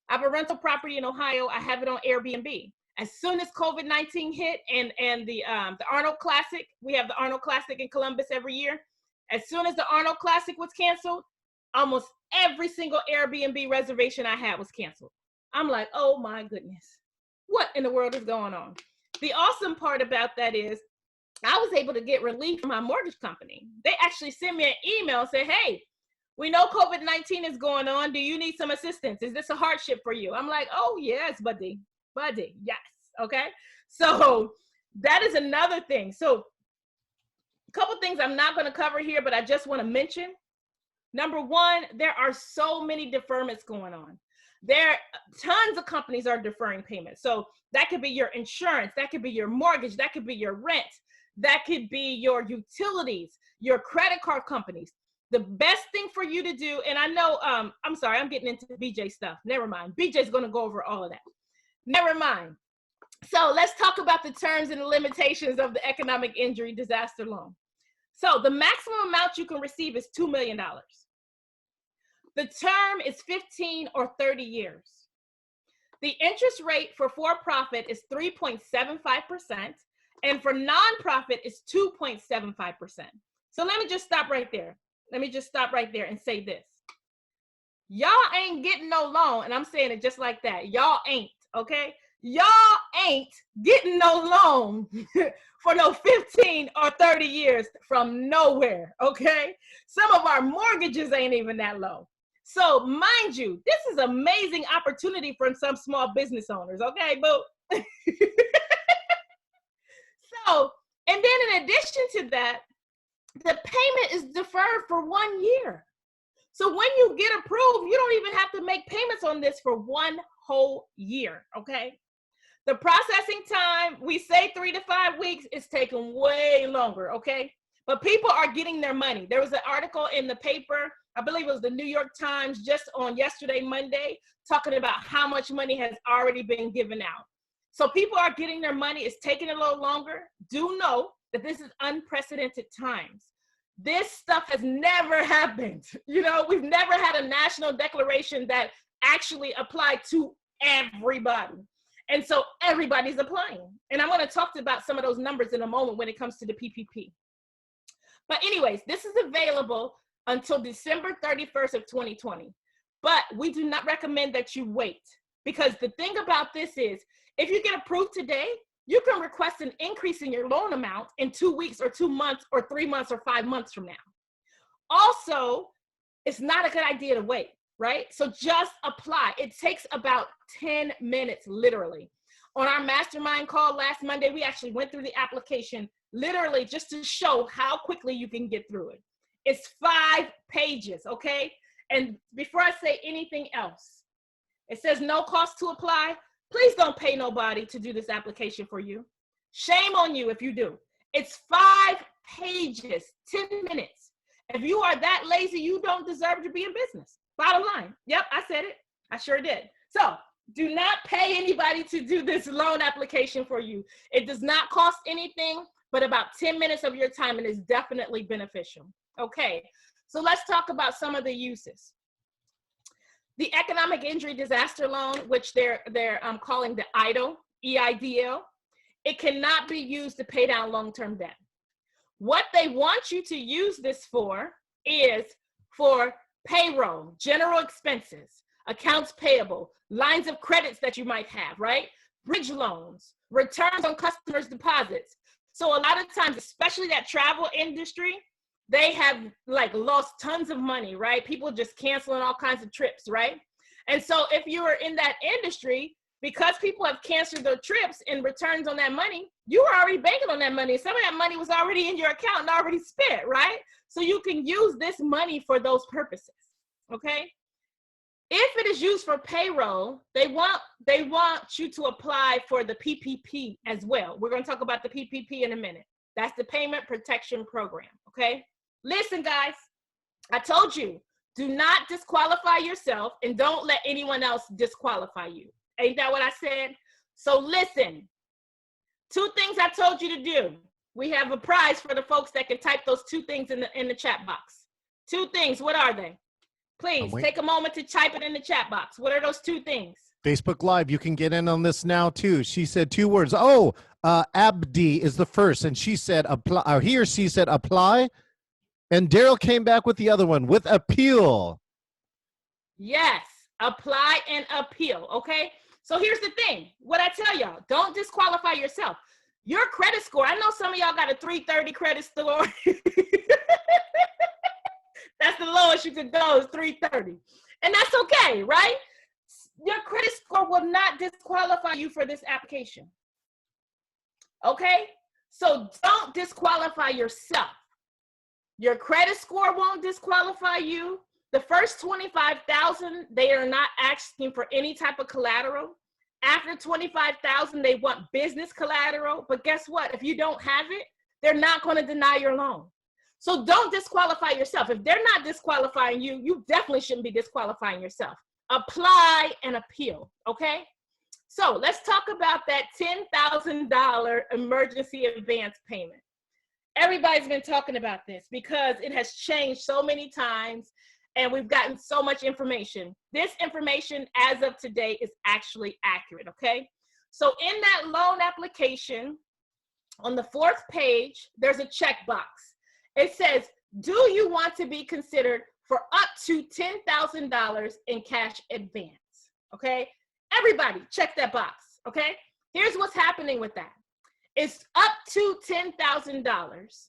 I have a rental property in Ohio. I have it on Airbnb. As soon as COVID-19 hit and the Arnold Classic, we have the Arnold Classic in Columbus every year. As soon as the Arnold Classic was canceled, almost every single Airbnb reservation I had was canceled. I'm like, oh my goodness, what in the world is going on? The awesome part about that is I was able to get relief from my mortgage company. They actually sent me an email and said, hey, we know COVID-19 is going on. Do you need some assistance? Is this a hardship for you? I'm like, oh yes, buddy, yes, okay? So that is another thing. So a couple things I'm not gonna cover here, but I just wanna mention. Number one, there are so many deferments going on. Tons of companies are deferring payments. So that could be your insurance, that could be your mortgage, that could be your rent, that could be your utilities, your credit card companies. The best thing for you to do, and I know, I'm sorry, I'm getting into BJ stuff. Never mind. BJ's going to go over all of that. Never mind. So let's talk about the terms and the limitations of the economic injury disaster loan. So the maximum amount you can receive is $2 million. The term is 15 or 30 years. The interest rate for for-profit is 3.75%, and for nonprofit is 2.75%. So let me just stop right there. Let me just stop right there and say this. Y'all ain't getting no loan, and I'm saying it just like that. Y'all ain't, okay? Y'all ain't getting no loan for no 15 or 30 years from nowhere, okay? Some of our mortgages ain't even that low. So mind you, this is an amazing opportunity for some small business owners, okay, boo? So, and then in addition to that, the payment is deferred for 1 year. So when you get approved, you don't even have to make payments on this for 1 whole year, okay? The processing time, we say 3 to 5 weeks, it's taking way longer, okay? But people are getting their money. There was an article in the paper, I believe it was the New York Times, just on yesterday, Monday, talking about how much money has already been given out. So people are getting their money. It's taking a little longer. Do know that this is unprecedented times. This stuff has never happened. You know, we've never had a national declaration that actually applied to everybody. And so everybody's applying. And I'm going to talk about some of those numbers in a moment when it comes to the PPP. But anyways, this is available until December 31st of 2020. But we do not recommend that you wait, because the thing about this is, if you get approved today, you can request an increase in your loan amount in 2 weeks or 2 months or 3 months or 5 months from now. Also, it's not a good idea to wait, right? So just apply. It takes about 10 minutes, literally. On our mastermind call last Monday, we actually went through the application literally just to show how quickly you can get through it. It's 5 pages, okay? And before I say anything else, it says no cost to apply. Please don't pay nobody to do this application for you. Shame on you if you do. It's 5 pages, 10 minutes. If you are that lazy, you don't deserve to be in business. Bottom line. Yep, I said it. I sure did. So do not pay anybody to do this loan application for you. It does not cost anything but about 10 minutes of your time, and is definitely beneficial. Okay, so let's talk about some of the uses. The economic injury disaster loan, which they're calling the EIDL, EIDL, It cannot be used to pay down long-term debt. What they want you to use this for is for payroll, general expenses, accounts payable, lines of credits that you might have, right? Bridge loans, returns on customers' deposits. So a lot of times, especially that travel industry, they have like lost tons of money, right? People just canceling all kinds of trips, right? And so if you are in that industry, because people have canceled their trips and returns on that money, you were already banking on that money. Some of that money was already in your account and already spent, right? So you can use this money for those purposes, okay? If it is used for payroll, they want you to apply for the PPP as well. We're going to talk about the PPP in a minute. That's the Payment Protection Program, okay? Listen, guys, I told you, do not disqualify yourself and don't let anyone else disqualify you. Ain't that what I said? So listen, 2 things I told you to do. We have a prize for the folks that can type those 2 things in the chat box. 2 things, what are they? Please take a moment to type it in the chat box. What are those 2 things? Facebook Live, you can get in on this now too. She said 2 words. Oh, Abdi is the first, and she said apply, or he or she said apply, and Daryl came back with the other one, with appeal. Yes, apply and appeal, okay? So here's the thing, what I tell y'all, don't disqualify yourself. Your credit score, I know some of y'all got a 330 credit score. That's the lowest you could go, is 330. And that's okay, right? Your credit score will not disqualify you for this application. Okay? So don't disqualify yourself. Your credit score won't disqualify you. The first 25,000, they are not asking for any type of collateral. After 25,000, they want business collateral. But guess what? If you don't have it, they're not going to deny your loan. So don't disqualify yourself. If they're not disqualifying you, you definitely shouldn't be disqualifying yourself. Apply and appeal, okay? So let's talk about that $10,000 emergency advance payment. Everybody's been talking about this because it has changed so many times and we've gotten so much information. This information as of today is actually accurate, okay? So in that loan application, on the 4th page, there's a checkbox. It says, do you want to be considered for up to $10,000 in cash advance? Okay, everybody check that box, okay? Here's what's happening with that. It's up to $10,000.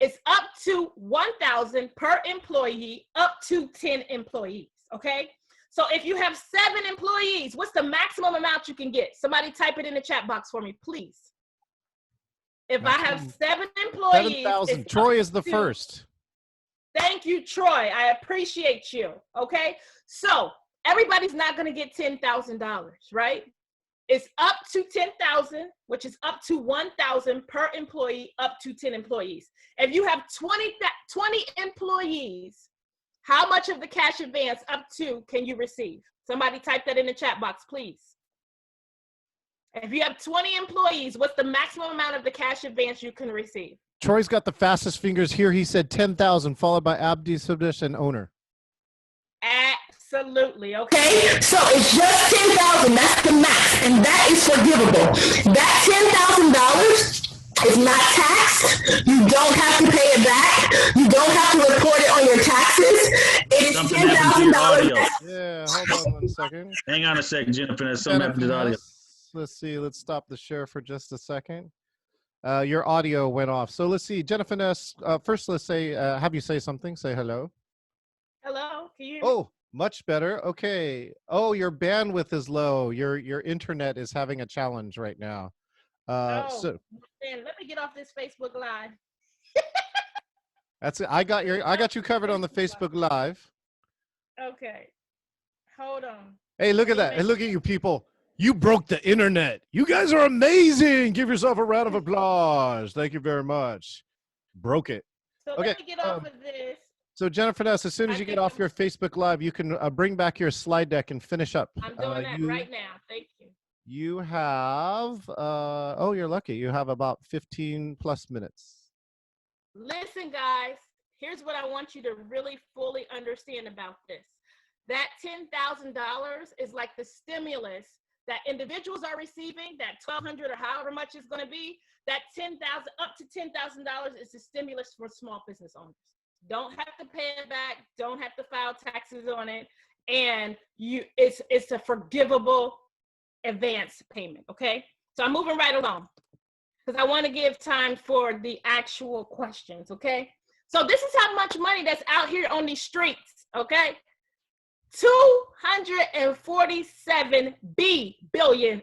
It's up to $1,000 per employee, up to 10 employees, okay? So if you have 7 employees, what's the maximum amount you can get? Somebody type it in the chat box for me, please. If I have 7 employees, 7,000. Troy is the first. Thank you, Troy. I appreciate you. Okay. So everybody's not going to get $10,000, right? It's up to 10,000, which is up to 1,000 per employee, up to 10 employees. If you have 20 employees, how much of the cash advance up to can you receive? Somebody type that in the chat box, please. If you have 20 employees, what's the maximum amount of the cash advance you can receive? Troy's got the fastest fingers here. He said 10,000, followed by Abdi Subdish and owner. Absolutely. Okay. So it's just 10,000. That's the max, and that is forgivable. That $10,000 is not taxed. You don't have to pay it back. You don't have to report it on your taxes. It is $10,000. Yeah, hold on 1 second. Hang on a second, Jennifer. There's something happened to the audio. Let's see. Let's stop the share for just a second. Your audio went off. So let's see. Jennifer Ness, first let's say, have you say something. Say hello. Hello. Can you hear me? Oh, much better. Okay. Oh, your bandwidth is low. Your internet is having a challenge right now. So man, let me get off this Facebook Live. that's it. I got you covered on the Facebook Live. Okay. Hold on. Hey, look at that. Hey, look at you people. You broke the internet. You guys are amazing. Give yourself a round of applause. Thank you very much. Broke it. So Okay, let me get off of this. So Jennifer Ness, as soon as you get off your Facebook Live, you can bring back your slide deck and finish up. I'm doing that right now. Thank you. You have, oh, you're lucky. You have about 15 plus minutes. Listen, guys, here's what I want you to really fully understand about this. That $10,000 is like the stimulus that individuals are receiving, that $1,200 or however much it's going to be, that $10,000 up to $10,000 is a stimulus for small business owners. Don't have to pay it back. Don't have to file taxes on it, and it's a forgivable advance payment. Okay, so I'm moving right along because I want to give time for the actual questions. Okay, so this is how much money that's out here on these streets. Okay. $247 billion.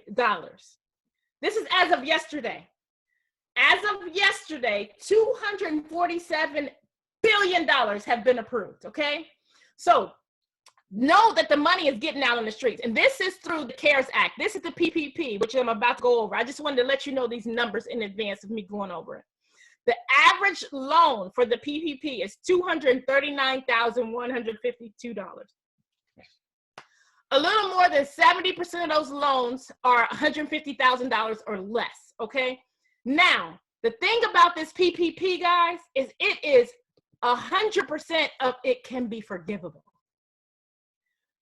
This is as of yesterday. As of yesterday, $247 billion have been approved, okay? So know that the money is getting out on the streets. And this is through the CARES Act. This is the PPP, which I'm about to go over. I just wanted to let you know these numbers in advance of me going over it. The average loan for the PPP is $239,152. A little more than 70% of those loans are $150,000 or less, okay? Now, the thing about this PPP, guys, is it is 100% of it can be forgivable.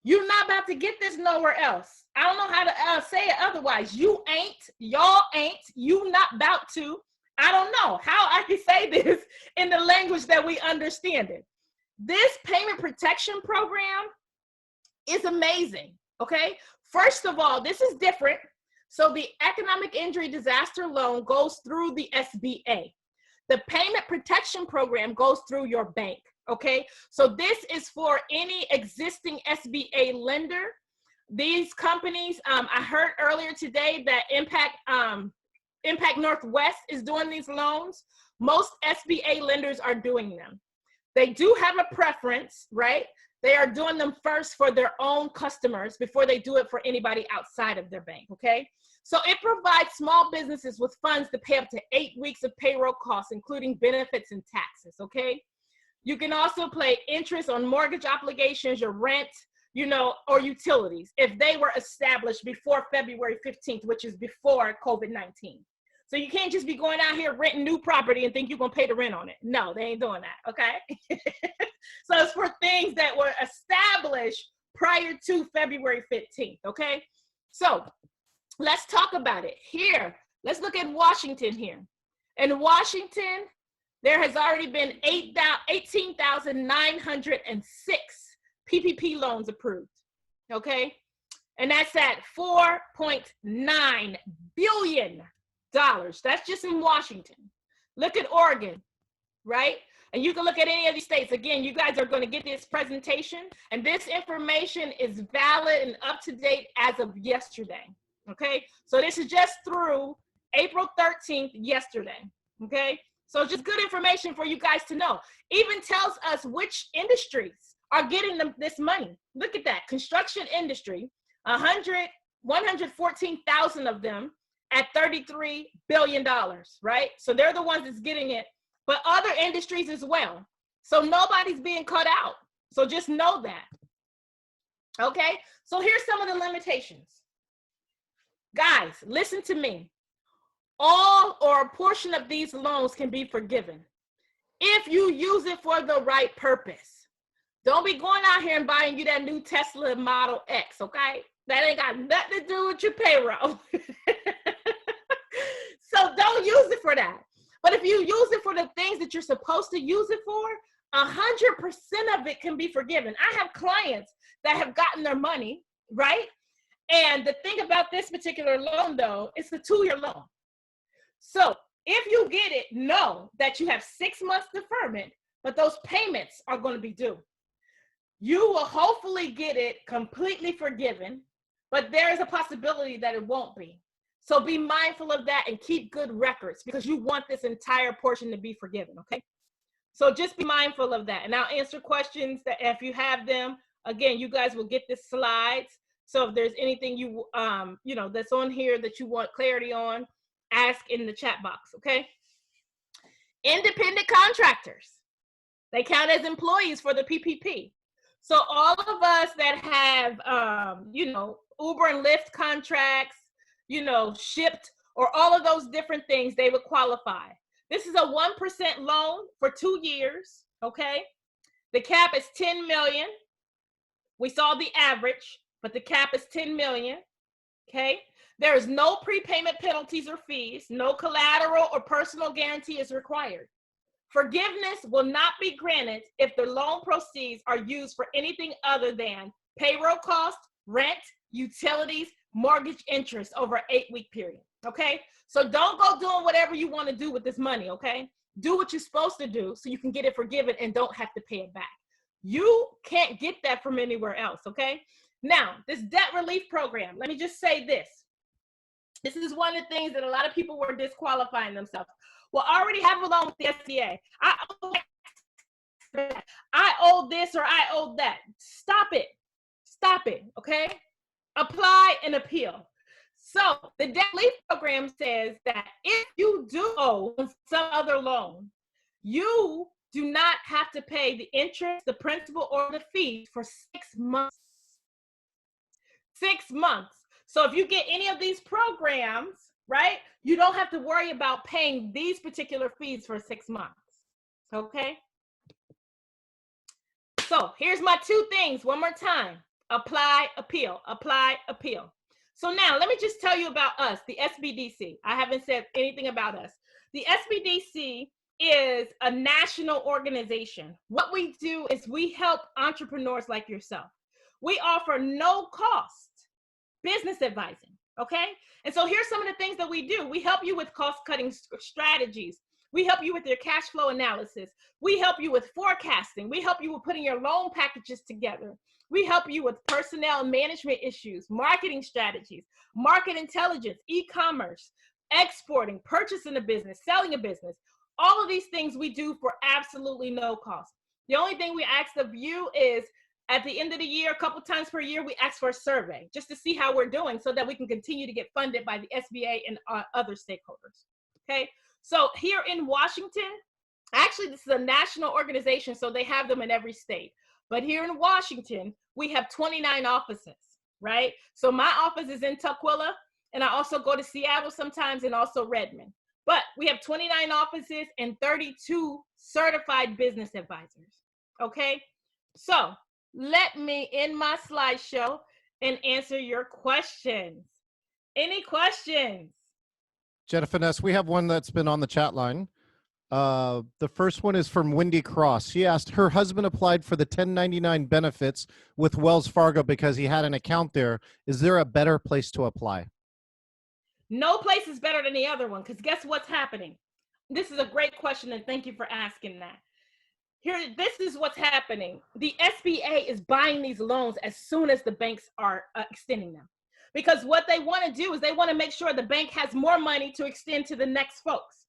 You're not about to get this nowhere else. I don't know how to say it otherwise. You ain't, y'all ain't, you not about to. I don't know how I can say this in the language that we understand it. This payment protection program is amazing, okay? First of all, this is different. So the economic injury disaster loan goes through the SBA. The payment protection program goes through your bank, okay? So this is for any existing SBA lender. These companies, I heard earlier today that Impact Northwest is doing these loans. Most SBA lenders are doing them. They do have a preference, right? They are doing them first for their own customers before they do it for anybody outside of their bank, okay? So it provides small businesses with funds to pay up to 8 weeks of payroll costs, including benefits and taxes, okay? You can also pay interest on mortgage obligations, your rent, you know, or utilities if they were established before February 15th, which is before COVID-19. So you can't just be going out here renting new property and think you're gonna pay the rent on it. No, they ain't doing that, okay? So it's for things that were established prior to February 15th, okay? So let's talk about it. Here, let's look at Washington here. In Washington, there has already been 18,906 PPP loans approved, okay? And that's at $4.9 billion. That's just in Washington. Look at Oregon, right? And you can look at any of these states. Again, you guys are going to get this presentation, and this information is valid and up to date as of yesterday, okay? So this is just through April 13th, yesterday, okay? So just good information for you guys to know. Even tells us which industries are getting this money. Look at that, construction industry, 114,000 of them at $33 billion, right? So they're the ones that's getting it, but other industries as well. So nobody's being cut out. So just know that. Okay, so here's some of the limitations. Guys, listen to me. All or a portion of these loans can be forgiven if you use it for the right purpose. Don't be going out here and buying you that new Tesla Model X, okay? That ain't got nothing to do with your payroll. So don't use it for that. But if you use it for the things that you're supposed to use it for, 100% of it can be forgiven. I have clients that have gotten their money, right? And the thing about this particular loan, though, it's a 2-year loan. So if you get it, know that you have 6 months deferment, but those payments are going to be due. You will hopefully get it completely forgiven, but there is a possibility that it won't be. So be mindful of that and keep good records because you want this entire portion to be forgiven, okay? So just be mindful of that. And I'll answer questions that if you have them. Again, you guys will get the slides. So if there's anything you know, that's on here that you want clarity on, ask in the chat box, okay? Independent contractors. They count as employees for the PPP. So all of us that have, you know, Uber and Lyft contracts, you know, shipped, or all of those different things, they would qualify. This is a 1% loan for 2 years, okay? The cap is 10 million. We saw the average, but the cap is 10 million. Okay? There is no prepayment penalties or fees. No collateral or personal guarantee is required. Forgiveness will not be granted if the loan proceeds are used for anything other than payroll costs, rent, utilities, mortgage interest over an 8-week period, okay? So don't go doing whatever you want to do with this money, okay? Do what you're supposed to do so you can get it forgiven and don't have to pay it back. You can't get that from anywhere else, okay? Now, this debt relief program, let me just say this. This is one of the things that a lot of people were disqualifying themselves. Well, I already have a loan with the SBA. I owe this or I owe that. Stop it. Stop it, okay? Apply and appeal. So the debt relief program says that if you do owe some other loan, you do not have to pay the interest, the principal, or the fees for 6 months. 6 months. So if you get any of these programs, right, you don't have to worry about paying these particular fees for 6 months, okay? So here's my 2 things one more time. Apply, appeal, apply, appeal. So now let me just tell you about us, the SBDC. I haven't said anything about us. The SBDC is a national organization. What we do is we help entrepreneurs like yourself. We offer no cost business advising, okay? And so here's some of the things that we do. We help you with cost-cutting strategies. We help you with your cash flow analysis. We help you with forecasting. We help you with putting your loan packages together. We help you with personnel management issues, marketing strategies, market intelligence, e-commerce, exporting, purchasing a business, selling a business. All of these things we do for absolutely no cost. The only thing we ask of you is at the end of the year, a couple times per year, we ask for a survey just to see how we're doing so that we can continue to get funded by the SBA and other stakeholders, okay? So here in Washington, actually this is a national organization, so they have them in every state. But here in Washington, we have 29 offices, right? So my office is in Tukwila, and I also go to Seattle sometimes and also Redmond. But we have 29 offices and 32 certified business advisors, okay? So let me end my slideshow and answer your questions. Any questions? Jennifer Ness, we have one that's been on the chat line. The first one is from Wendy Cross. She asked, her husband applied for the 1099 benefits with Wells Fargo because he had an account there. Is there a better place to apply? No place is better than the other one, because guess what's happening? This is a great question, and thank you for asking that. Here, this is what's happening. The SBA is buying these loans as soon as the banks are extending them. Because what they want to do is they want to make sure the bank has more money to extend to the next folks.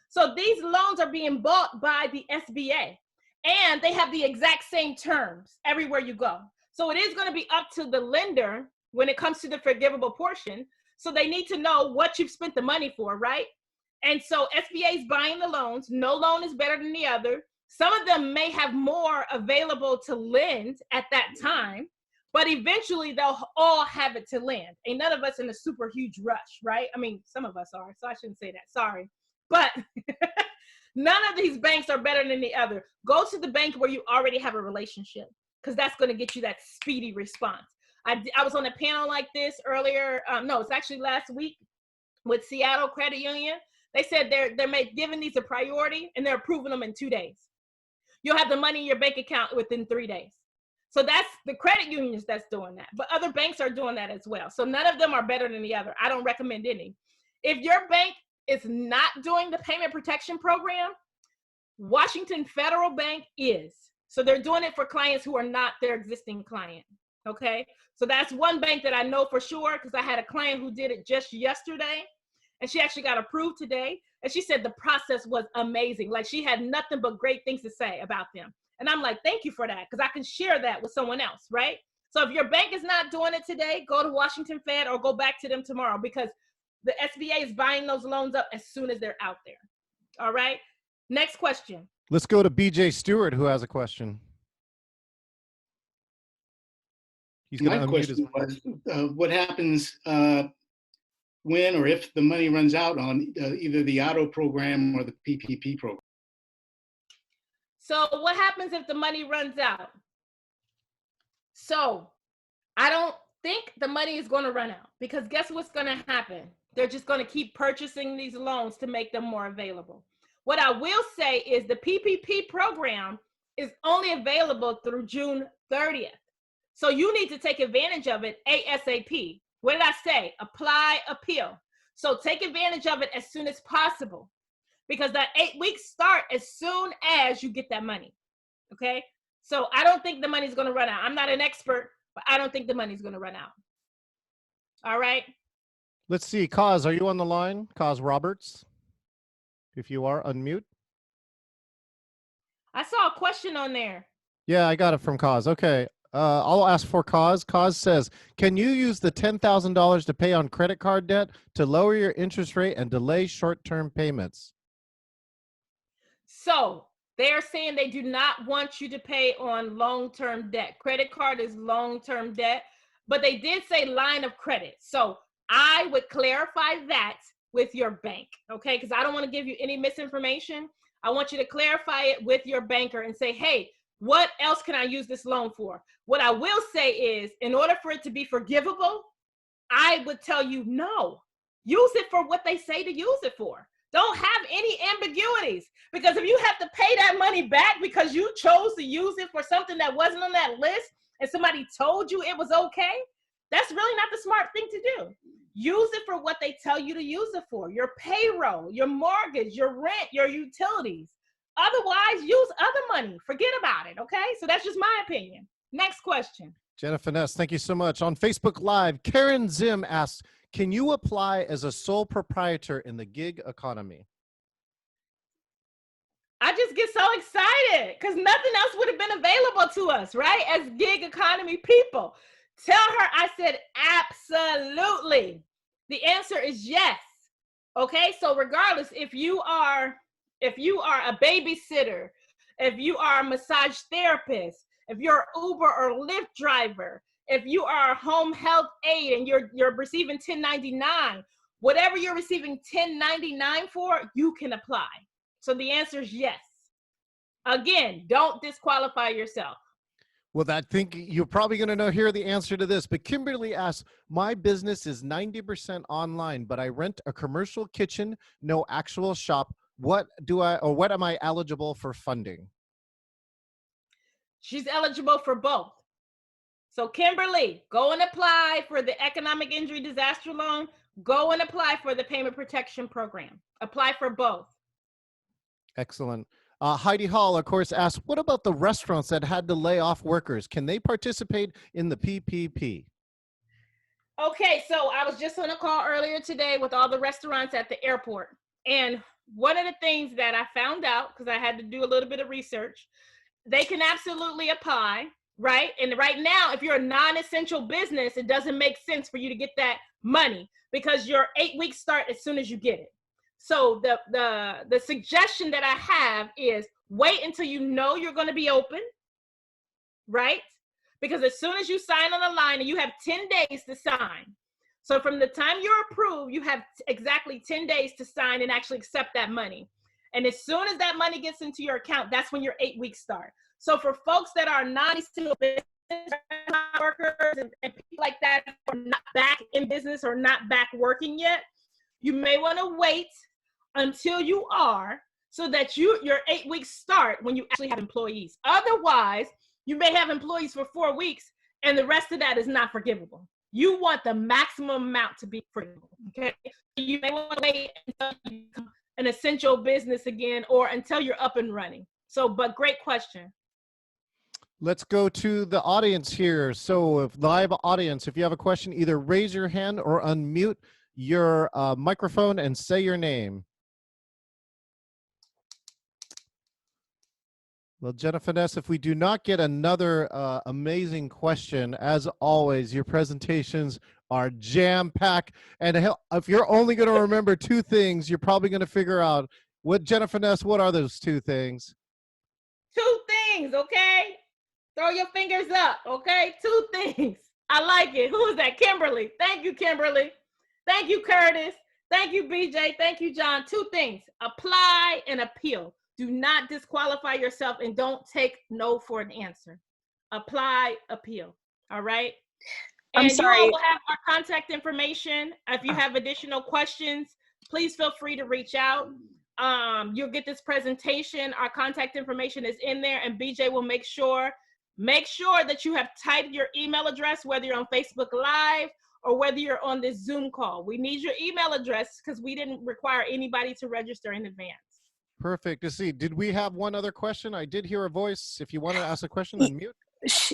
So these loans are being bought by the SBA, and they have the exact same terms everywhere you go. So it is going to be up to the lender when it comes to the forgivable portion. So they need to know what you've spent the money for, right? And so SBA is buying the loans. No loan is better than the other. Some of them may have more available to lend at that time, but eventually they'll all have it to lend. Ain't none of us in a super huge rush, right? I mean, some of us are, so I shouldn't say that, sorry. But none of these banks are better than the other. Go to the bank where you already have a relationship, because that's going to get you that speedy response. I was on a panel like this earlier. No, it's actually last week with Seattle Credit Union. They said they're giving these a priority, and they're approving them in 2 days. You'll have the money in your bank account within 3 days. So that's the credit unions that's doing that. But other banks are doing that as well. So none of them are better than the other. I don't recommend any. If your bank is not doing the payment protection program, Washington Federal Bank is. So they're doing it for clients who are not their existing client, okay? So that's one bank that I know for sure, because I had a client who did it just yesterday, and she actually got approved today. And she said the process was amazing. Like, she had nothing but great things to say about them. And I'm like, thank you for that, because I can share that with someone else, right? So if your bank is not doing it today, go to Washington Fed or go back to them tomorrow, because the SBA is buying those loans up as soon as they're out there. All right. Next question. Let's go to BJ Stewart, who has a question. He's going to unmute his question was, what happens when or if the money runs out on either the auto program or the PPP program? So what happens if the money runs out? So I don't think the money is going to run out, because guess what's going to happen? They're just going to keep purchasing these loans to make them more available. What I will say is the PPP program is only available through June 30th. So you need to take advantage of it ASAP. What did I say? Apply, appeal. So take advantage of it as soon as possible, because that 8 weeks start as soon as you get that money. Okay? So I don't think the money's going to run out. I'm not an expert, but I don't think the money's going to run out. All right? Let's see. Kaz, are you on the line? Kaz Roberts? If you are, unmute. I saw a question on there. Yeah, I got it from Kaz. Okay. I'll ask for Kaz. Kaz says, can you use the $10,000 to pay on credit card debt to lower your interest rate and delay short-term payments? So they're saying they do not want you to pay on long-term debt. Credit card is long-term debt, but they did say line of credit. So I would clarify that with your bank, okay? Because I don't want to give you any misinformation. I want you to clarify it with your banker and say, hey, what else can I use this loan for? What I will say is, in order for it to be forgivable, I would tell you no. Use it for what they say to use it for. Don't have any ambiguities, because if you have to pay that money back because you chose to use it for something that wasn't on that list and somebody told you it was okay, that's really not the smart thing to do. Use it for what they tell you to use it for: your payroll, your mortgage, your rent, your utilities. Otherwise, use other money. Forget about it, okay? So that's just my opinion. Next question. Jenna Finesse, thank you so much. On Facebook Live, Karen Zim asks, can you apply as a sole proprietor in the gig economy? I just get so excited because nothing else would have been available to us, right? As gig economy people. Tell her I said absolutely. The answer is yes. Okay, so regardless, if you are a babysitter, if you are a massage therapist, if you're an Uber or Lyft driver, if you are a home health aide and you're receiving 1099, whatever you're receiving 1099 for, you can apply. So the answer is yes. Again, don't disqualify yourself. Well, I think you're probably going to hear the answer to this, but Kimberly asks, my business is 90% online, but I rent a commercial kitchen, no actual shop. What am I eligible for funding? She's eligible for both. So Kimberly, go and apply for the economic injury disaster loan. Go and apply for the payment protection program. Apply for both. Excellent. Heidi Hall, of course, asks, what about the restaurants that had to lay off workers? Can they participate in the PPP? Okay, so I was just on a call earlier today with all the restaurants at the airport. And one of the things that I found out, because I had to do a little bit of research, they can absolutely apply, right? And right now, if you're a non-essential business, it doesn't make sense for you to get that money because your 8 weeks start as soon as you get it. So the suggestion that I have is wait until you know you're going to be open, right? Because as soon as you sign on the line, and you have 10 days to sign. So from the time you're approved, you have exactly 10 days to sign and actually accept that money. And as soon as that money gets into your account, that's when your 8 weeks start. So for folks that are non-essential business workers and people like that who are not back in business or not back working yet, you may want to wait until you are, so that your 8 weeks start when you actually have employees. Otherwise, you may have employees for 4 weeks and the rest of that is not forgivable. You want the maximum amount to be forgivable, okay? You may want to wait until you become an essential business again or until you're up and running. So, but great question. Let's go to the audience here. So if live audience, if you have a question, either raise your hand or unmute your microphone and say your name. Well, Jenna Finesse, if we do not get another amazing question, as always, your presentations are jam-packed. And if you're only going to remember 2 things, you're probably going to figure out what, Jenna Finesse, what are those 2 things? 2 things, okay? Throw your fingers up, okay? 2 things. I like it. Who is that? Kimberly. Thank you, Kimberly. Thank you, Curtis. Thank you, BJ. Thank you, John. 2 things. Apply and appeal. Do not disqualify yourself and don't take no for an answer. Apply, appeal. All right? And you all sorry. will have our contact information. If you have additional questions, please feel free to reach out. You'll get this presentation. Our contact information is in there, and BJ will make sure that you have typed your email address, whether you're on Facebook Live or whether you're on this Zoom call. We need your email address because we didn't require anybody to register in advance. Perfect. To see, did we have one other question? I did hear a voice. If you want to ask a question, unmute.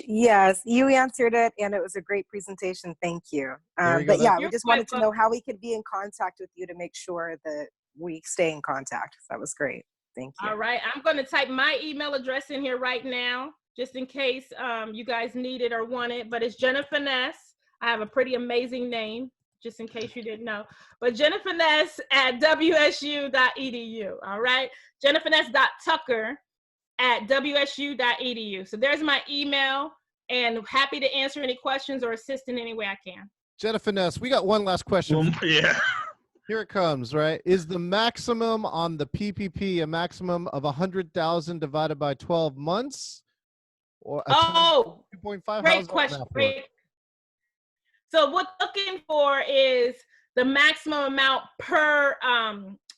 Yes, you answered it, and it was a great presentation. Thank you. There you go. But yeah, we You're just quite wanted to know how we could be in contact with you to make sure that we stay in contact. That was great. Thank you. All right, I'm going to type my email address in here right now, just in case you guys need it or want it. But it's Jenna Finesse. I have a pretty amazing name, just in case you didn't know. But Jenna Finesse at wsu.edu. All right, jennafinesse.tucker@wsu.edu. So there's my email, and happy to answer any questions or assist in any way I can. Jenna Finesse, we got one last question. Well, yeah. Here it comes, right? Is the maximum on the PPP a maximum of 100,000 divided by 12 months? Or a 2.5? Great question. So what we're looking for is the maximum amount per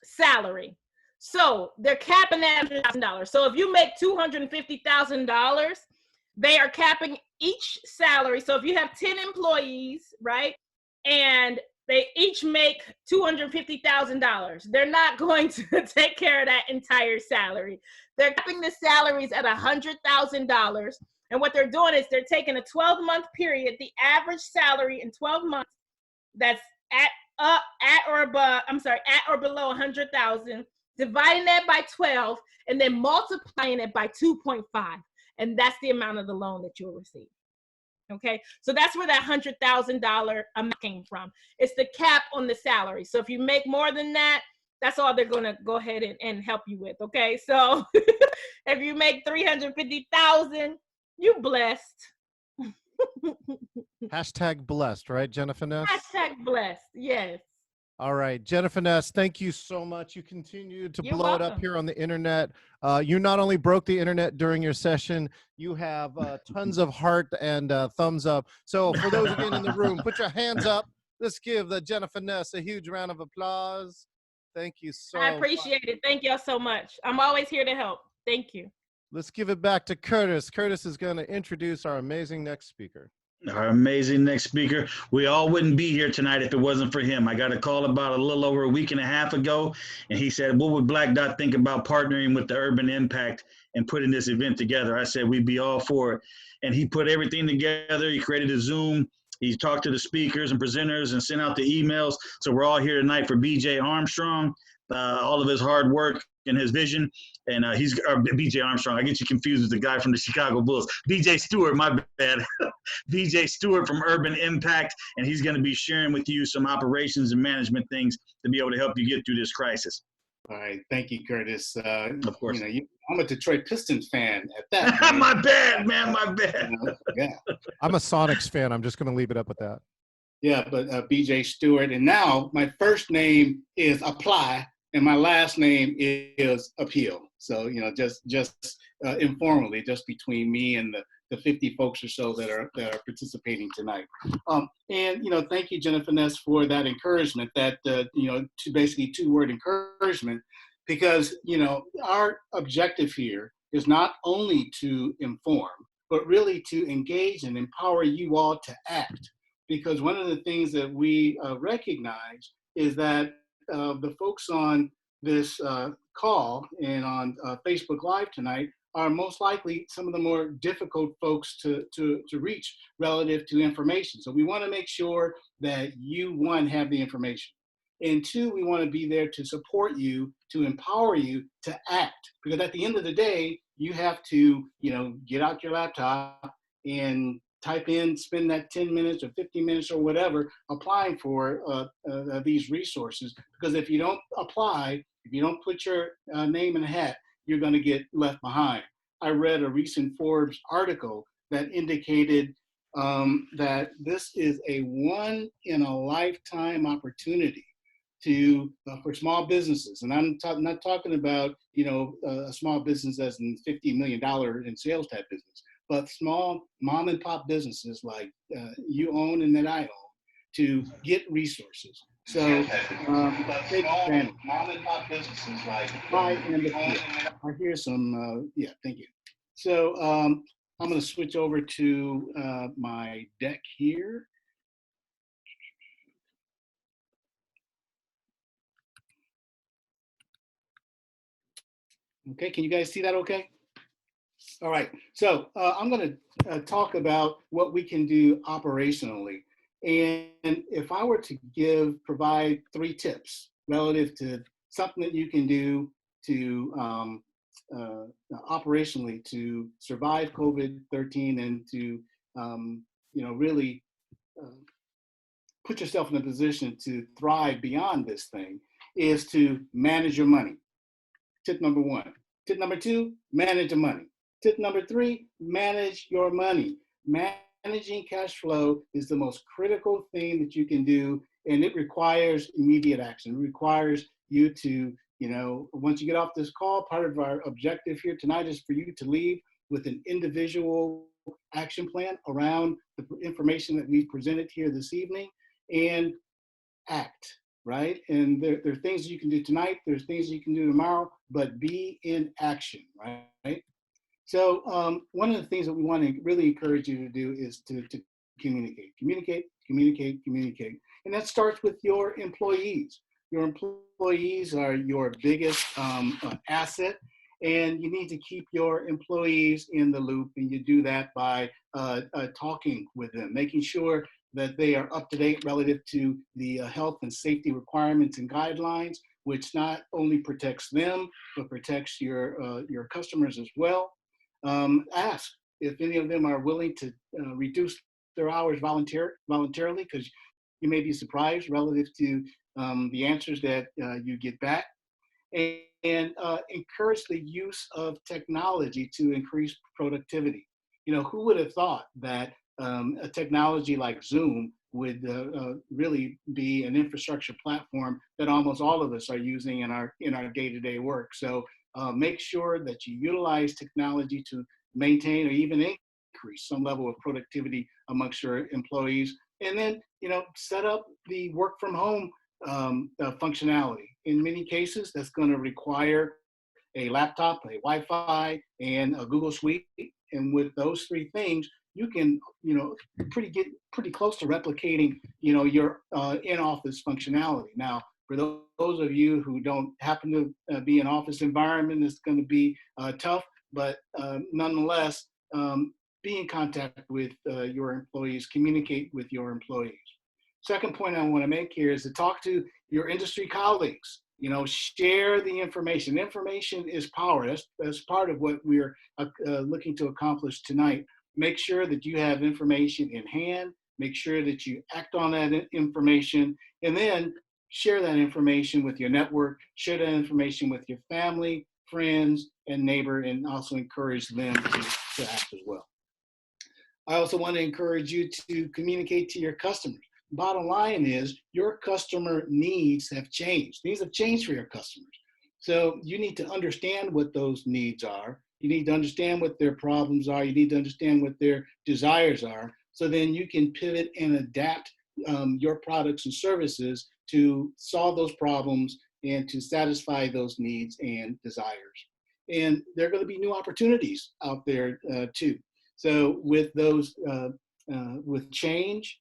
salary. So they're capping at $100,000. So if you make $250,000, they are capping each salary. So if you have 10 employees, right, and they each make $250,000, they're not going to take care of that entire salary. They're capping the salaries at $100,000. And what they're doing is they're taking a 12-month period, the average salary in 12 months that's at or below 100,000, dividing that by 12, and then multiplying it by 2.5. And that's the amount of the loan that you'll receive. Okay, so that's where that $100,000 amount came from. It's the cap on the salary. So if you make more than that, that's all they're going to go ahead and help you with. Okay, so if you make $350,000, you blessed. Hashtag blessed, right, Jenna Finesse? Hashtag blessed, yes. All right, Jenna Finesse, thank you so much. You continue to You're blow it up welcome. here on the internet. You not only broke the internet during your session, you have tons of heart and thumbs up. So for those again in the room, put your hands up. Let's give the Jenna Finesse a huge round of applause. Thank you so much. I appreciate it. Thank y'all so much. I'm always here to help. Thank you. Let's give it back to Curtis. Curtis is going to introduce our amazing next speaker. Our amazing next speaker. We all wouldn't be here tonight if it wasn't for him. I got a call about a little over a week and a half ago, and he said, what would Black Dot think about partnering with the Urban Impact and putting this event together? I said, we'd be all for it. And he put everything together. He created a Zoom. He talked to the speakers and presenters and sent out the emails. So we're all here tonight for BJ Armstrong, all of his hard work and his vision. And he's BJ Armstrong. I get you confused with the guy from the Chicago Bulls. BJ Stewart, my bad. BJ Stewart from Urban Impact. And he's going to be sharing with you some operations and management things to be able to help you get through this crisis. All right, thank you, Curtis. Of course. You know, I'm a Detroit Pistons fan at that. My bad, man, my bad. Yeah. I'm a Sonics fan. I'm just going to leave it up with that. Yeah, but BJ Stewart. And now my first name is Apply, and my last name is Appeal. So, you know, just informally, just between me and the 50 folks or so that are participating tonight. And, you know, thank you, Jenna Finesse, for that encouragement, that, you know, basically two-word encouragement, because, you know, our objective here is not only to inform, but really to engage and empower you all to act. Because one of the things that we recognize is that the folks on this call and on Facebook Live tonight are most likely some of the more difficult folks to reach relative to information. So we want to make sure that you, one, have the information. And two, we want to be there to support you, to empower you to act. Because at the end of the day, you have to, you know, get out your laptop and type in, spend that 10 minutes or 15 minutes or whatever applying for these resources. Because if you don't apply, if you don't put your name in a hat, you're going to get left behind. I read a recent Forbes article that indicated that this is a once-in-a-lifetime opportunity for small businesses. And I'm not talking about, you know, a small business as in $50 million in sales type business. but small mom and pop businesses like you own and that I own to get resources. So take advantage. Mom and pop businesses like I hear some, yeah, thank you. So I'm going to switch over to my deck here. Okay, can you guys see that okay? All right, so I'm going to talk about what we can do operationally. And if I were to provide 3 tips relative to something that you can do to operationally to survive COVID-19 and to really put yourself in a position to thrive beyond this thing, is to manage your money. Tip number 1. Tip number 2, manage the money. Tip number 3, manage your money. Managing cash flow is the most critical thing that you can do, and it requires immediate action. It requires you to, once you get off this call, part of our objective here tonight is for you to leave with an individual action plan around the information that we've presented here this evening and act. Right? And there are things you can do tonight, there's things you can do tomorrow, but be in action, right? So one of the things that we want to really encourage you to do is to communicate. And that starts with your employees. Your employees are your biggest asset, and you need to keep your employees in the loop, and you do that by talking with them, making sure that they are up to date relative to the health and safety requirements and guidelines, which not only protects them, but protects your customers as well. Ask if any of them are willing to reduce their hours voluntarily, because you may be surprised relative to the answers that you get back. And encourage the use of technology to increase productivity. Who would have thought that a technology like Zoom would really be an infrastructure platform that almost all of us are using in our day-to-day work. So make sure that you utilize technology to maintain or even increase some level of productivity amongst your employees. And then, set up the work from home functionality. In many cases, that's going to require a laptop, a Wi-Fi, and a Google Suite. And with those 3 things, you can, get pretty close to replicating, your in-office functionality. Now, for those of you who don't happen to be in office environment, it's going to be tough, but nonetheless, be in contact with your employees, communicate with your employees. Second point I want to make here is to talk to your industry colleagues. Share the information. Information is power. That's part of what we're looking to accomplish tonight. Make sure that you have information in hand. Make sure that you act on that information, and then share that information with your network. Share that information with your family, friends, and neighbor, and also encourage them to act as well. I also want to encourage you to communicate to your customers. Bottom line is your customer needs have changed. Things have changed for your customers. So you need to understand what those needs are. You need to understand what their problems are. You need to understand what their desires are. So then you can pivot and adapt your products and services to solve those problems and to satisfy those needs and desires. And there are going to be new opportunities out there too. So with those, with change,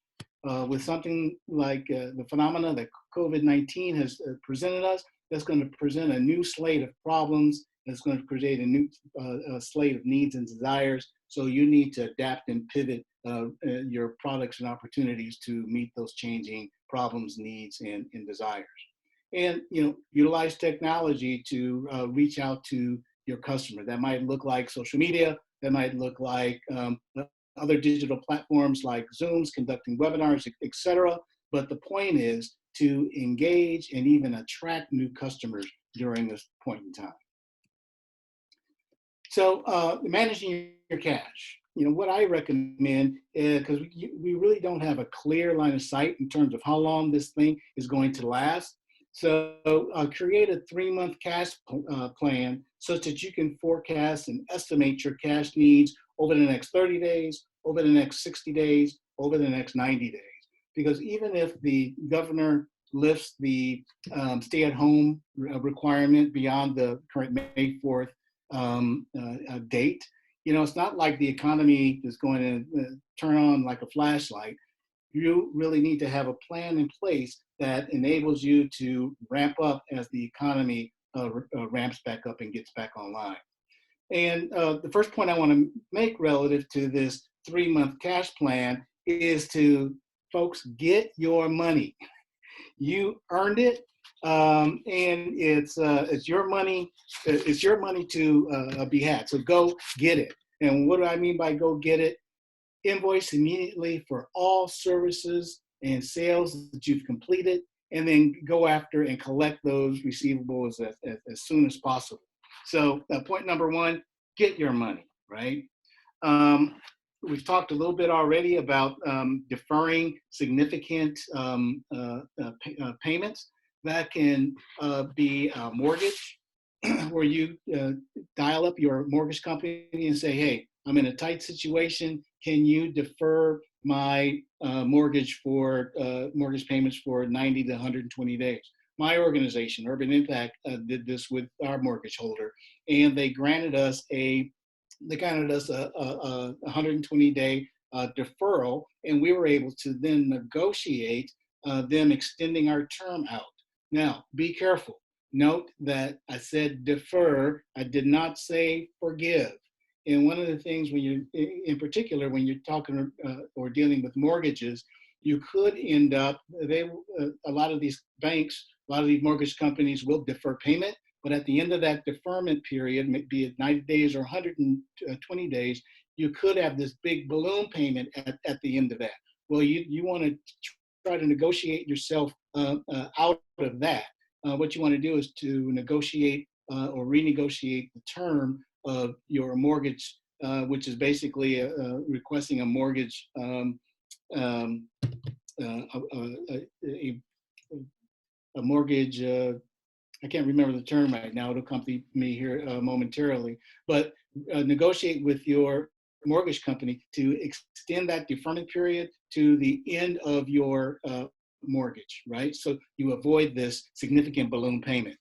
with something like the phenomena that COVID-19 has presented us, that's going to present a new slate of problems. It's going to create a new slate of needs and desires. So you need to adapt and pivot your products and opportunities to meet those changing problems, needs, and desires. And utilize technology to reach out to your customer. That might look like social media. That might look like other digital platforms like Zooms, conducting webinars, etc. But the point is to engage and even attract new customers during this point in time. So managing your cash. What I recommend is, because we really don't have a clear line of sight in terms of how long this thing is going to last. So create a 3-month cash plan such that you can forecast and estimate your cash needs over the next 30 days, over the next 60 days, over the next 90 days. Because even if the governor lifts the stay-at-home requirement beyond the current May 4th date, it's not like the economy is going to turn on like a flashlight. You really need to have a plan in place that enables you to ramp up as the economy ramps back up and gets back online. And the first point I want to make relative to this 3-month cash plan is to, folks, get your money. You earned it, and it's your money. It's your money to be had. So go get it. And what do I mean by go get it? Invoice immediately for all services and sales that you've completed, and then go after and collect those receivables as soon as possible. So point number 1, get your money, right? We've talked a little bit already about deferring significant payments. That can be a mortgage, where you dial up your mortgage company and say, hey, I'm in a tight situation. Can you defer my mortgage payments for 90 to 120 days? My organization, Urban Impact, did this with our mortgage holder, and they granted us a 120-day deferral, and we were able to then negotiate them extending our term out. Now, be careful. Note that I said defer. I did not say forgive. And one of the things in particular, when you're talking or dealing with mortgages, you could end up, a lot of these banks, a lot of these mortgage companies will defer payment, but at the end of that deferment period, be it 90 days or 120 days, you could have this big balloon payment at the end of that. Well, you want to try to negotiate yourself out of that. What you want to do is to negotiate or renegotiate the term of your mortgage, which is basically requesting a mortgage, a mortgage, I can't remember the term right now, it'll come to me here momentarily, but negotiate with your mortgage company to extend that deferment period to the end of your mortgage, right? So you avoid this significant balloon payment.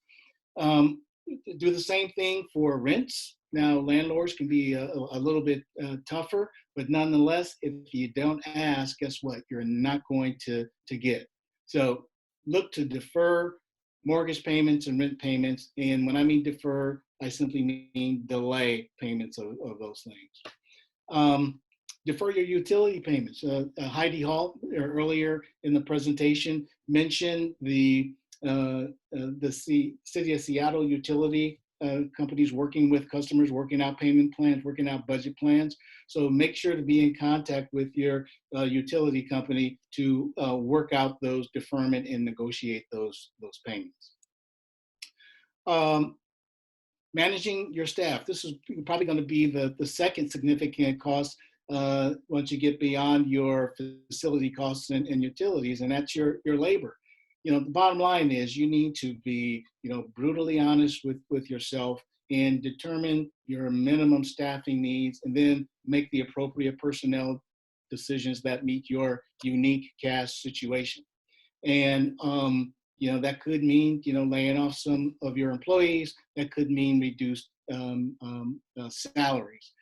Do the same thing for rents. Now, landlords can be a little bit tougher, but nonetheless, if you don't ask, guess what? You're not going to get. So look to defer mortgage payments and rent payments. And when I mean defer, I simply mean delay payments of those things. Defer your utility payments. Heidi Hall earlier in the presentation mentioned the City of Seattle utility companies working with customers, working out payment plans, working out budget plans. So make sure to be in contact with your utility company to work out those deferment and negotiate those payments. Managing your staff. This is probably going to be the second significant cost once you get beyond your facility costs and utilities, and that's your labor. The bottom line is you need to be, brutally honest with yourself and determine your minimum staffing needs, and then make the appropriate personnel decisions that meet your unique cash situation. And, that could mean, laying off some of your employees. That could mean reduced salaries.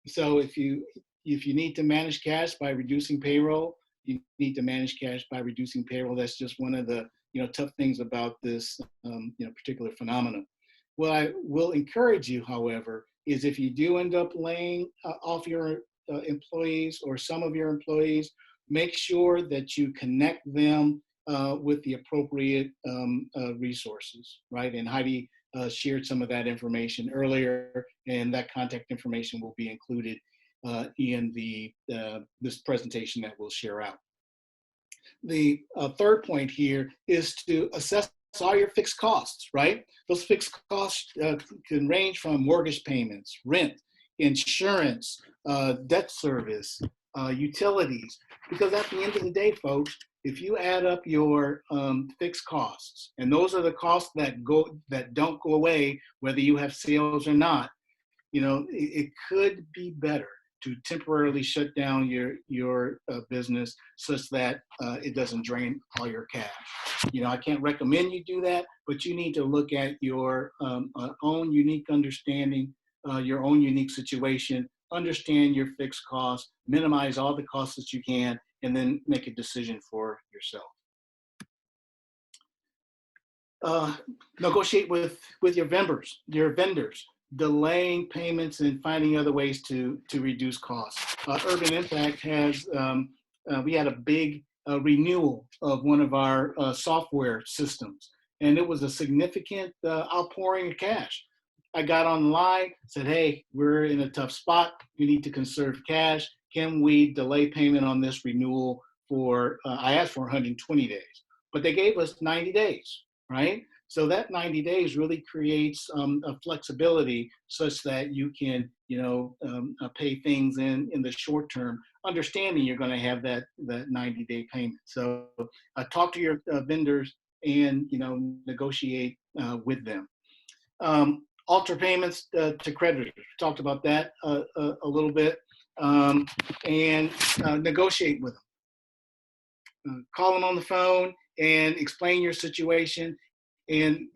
So if you need to manage cash by reducing payroll, you need to manage cash by reducing payroll. That's just one of the tough things about this particular phenomenon. What I will encourage you, however, is if you do end up laying off your employees or some of your employees, make sure that you connect them with the appropriate resources, right? And Heidi shared some of that information earlier, and that contact information will be included in this presentation that we'll share out. The third point here is to assess all your fixed costs, right? Those fixed costs can range from mortgage payments, rent, insurance, debt service, utilities, because at the end of the day, folks, if you add up your fixed costs, and those are the costs that don't go away whether you have sales or not, it could be better to temporarily shut down your business such that it doesn't drain all your cash. I can't recommend you do that, but you need to look at your own unique understanding, your own unique situation, understand your fixed costs, minimize all the costs that you can, and then make a decision for yourself. Negotiate with your vendors, delaying payments and finding other ways to reduce costs. Urban Impact has, we had a big renewal of one of our software systems, and it was a significant outpouring of cash. I got online, said, hey, we're in a tough spot. We need to conserve cash. Can we delay payment on this renewal for, I asked for 120 days, but they gave us 90 days, right? So that 90 days really creates a flexibility such that you can, pay things in the short term, understanding you're going to have that 90-day payment. So talk to your vendors and, negotiate with them. Alter payments to creditors. We talked about that a little bit, and negotiate with them. Call them on the phone and explain your situation. And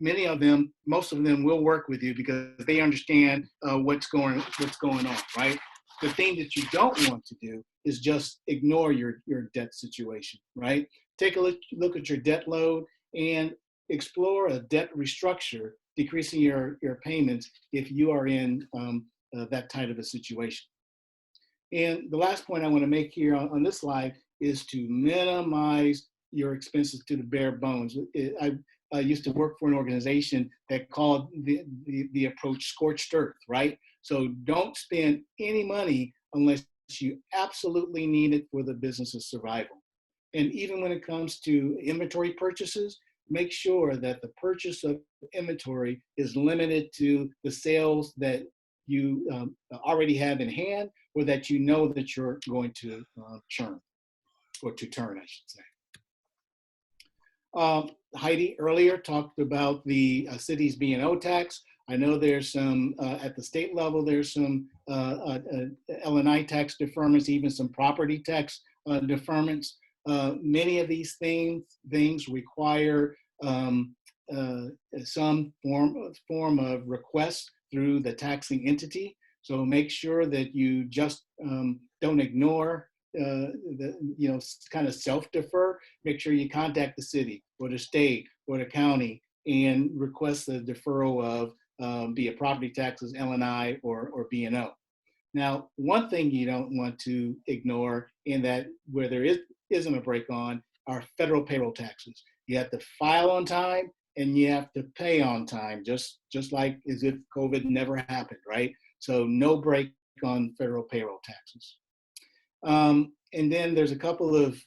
most of them will work with you because they understand what's going on, right? The thing that you don't want to do is just ignore your debt situation, right? Take a look at your debt load and explore a debt restructure, decreasing your payments if you are in that type of a situation. And the last point I want to make here on this slide is to minimize your expenses to the bare bones. I used to work for an organization that called the approach scorched earth, right? So don't spend any money unless you absolutely need it for the business's survival. And even when it comes to inventory purchases, make sure that the purchase of inventory is limited to the sales that you already have in hand or that you know that you're going to turn, I should say. Heidi earlier talked about the city's B&O tax. I know there's some, at the state level, there's some L&I tax deferments, even some property tax deferments. Many of these things require some form of request through the taxing entity. So make sure that you just don't ignore kind of self-defer. Make sure you contact the city or the state or the county and request the deferral of be it property taxes, L&I, or B&O. Now, one thing you don't want to ignore in that where there isn't a break on are federal payroll taxes. You have to file on time and you have to pay on time, just like as if COVID never happened, right? So no break on federal payroll taxes. And then there's a couple of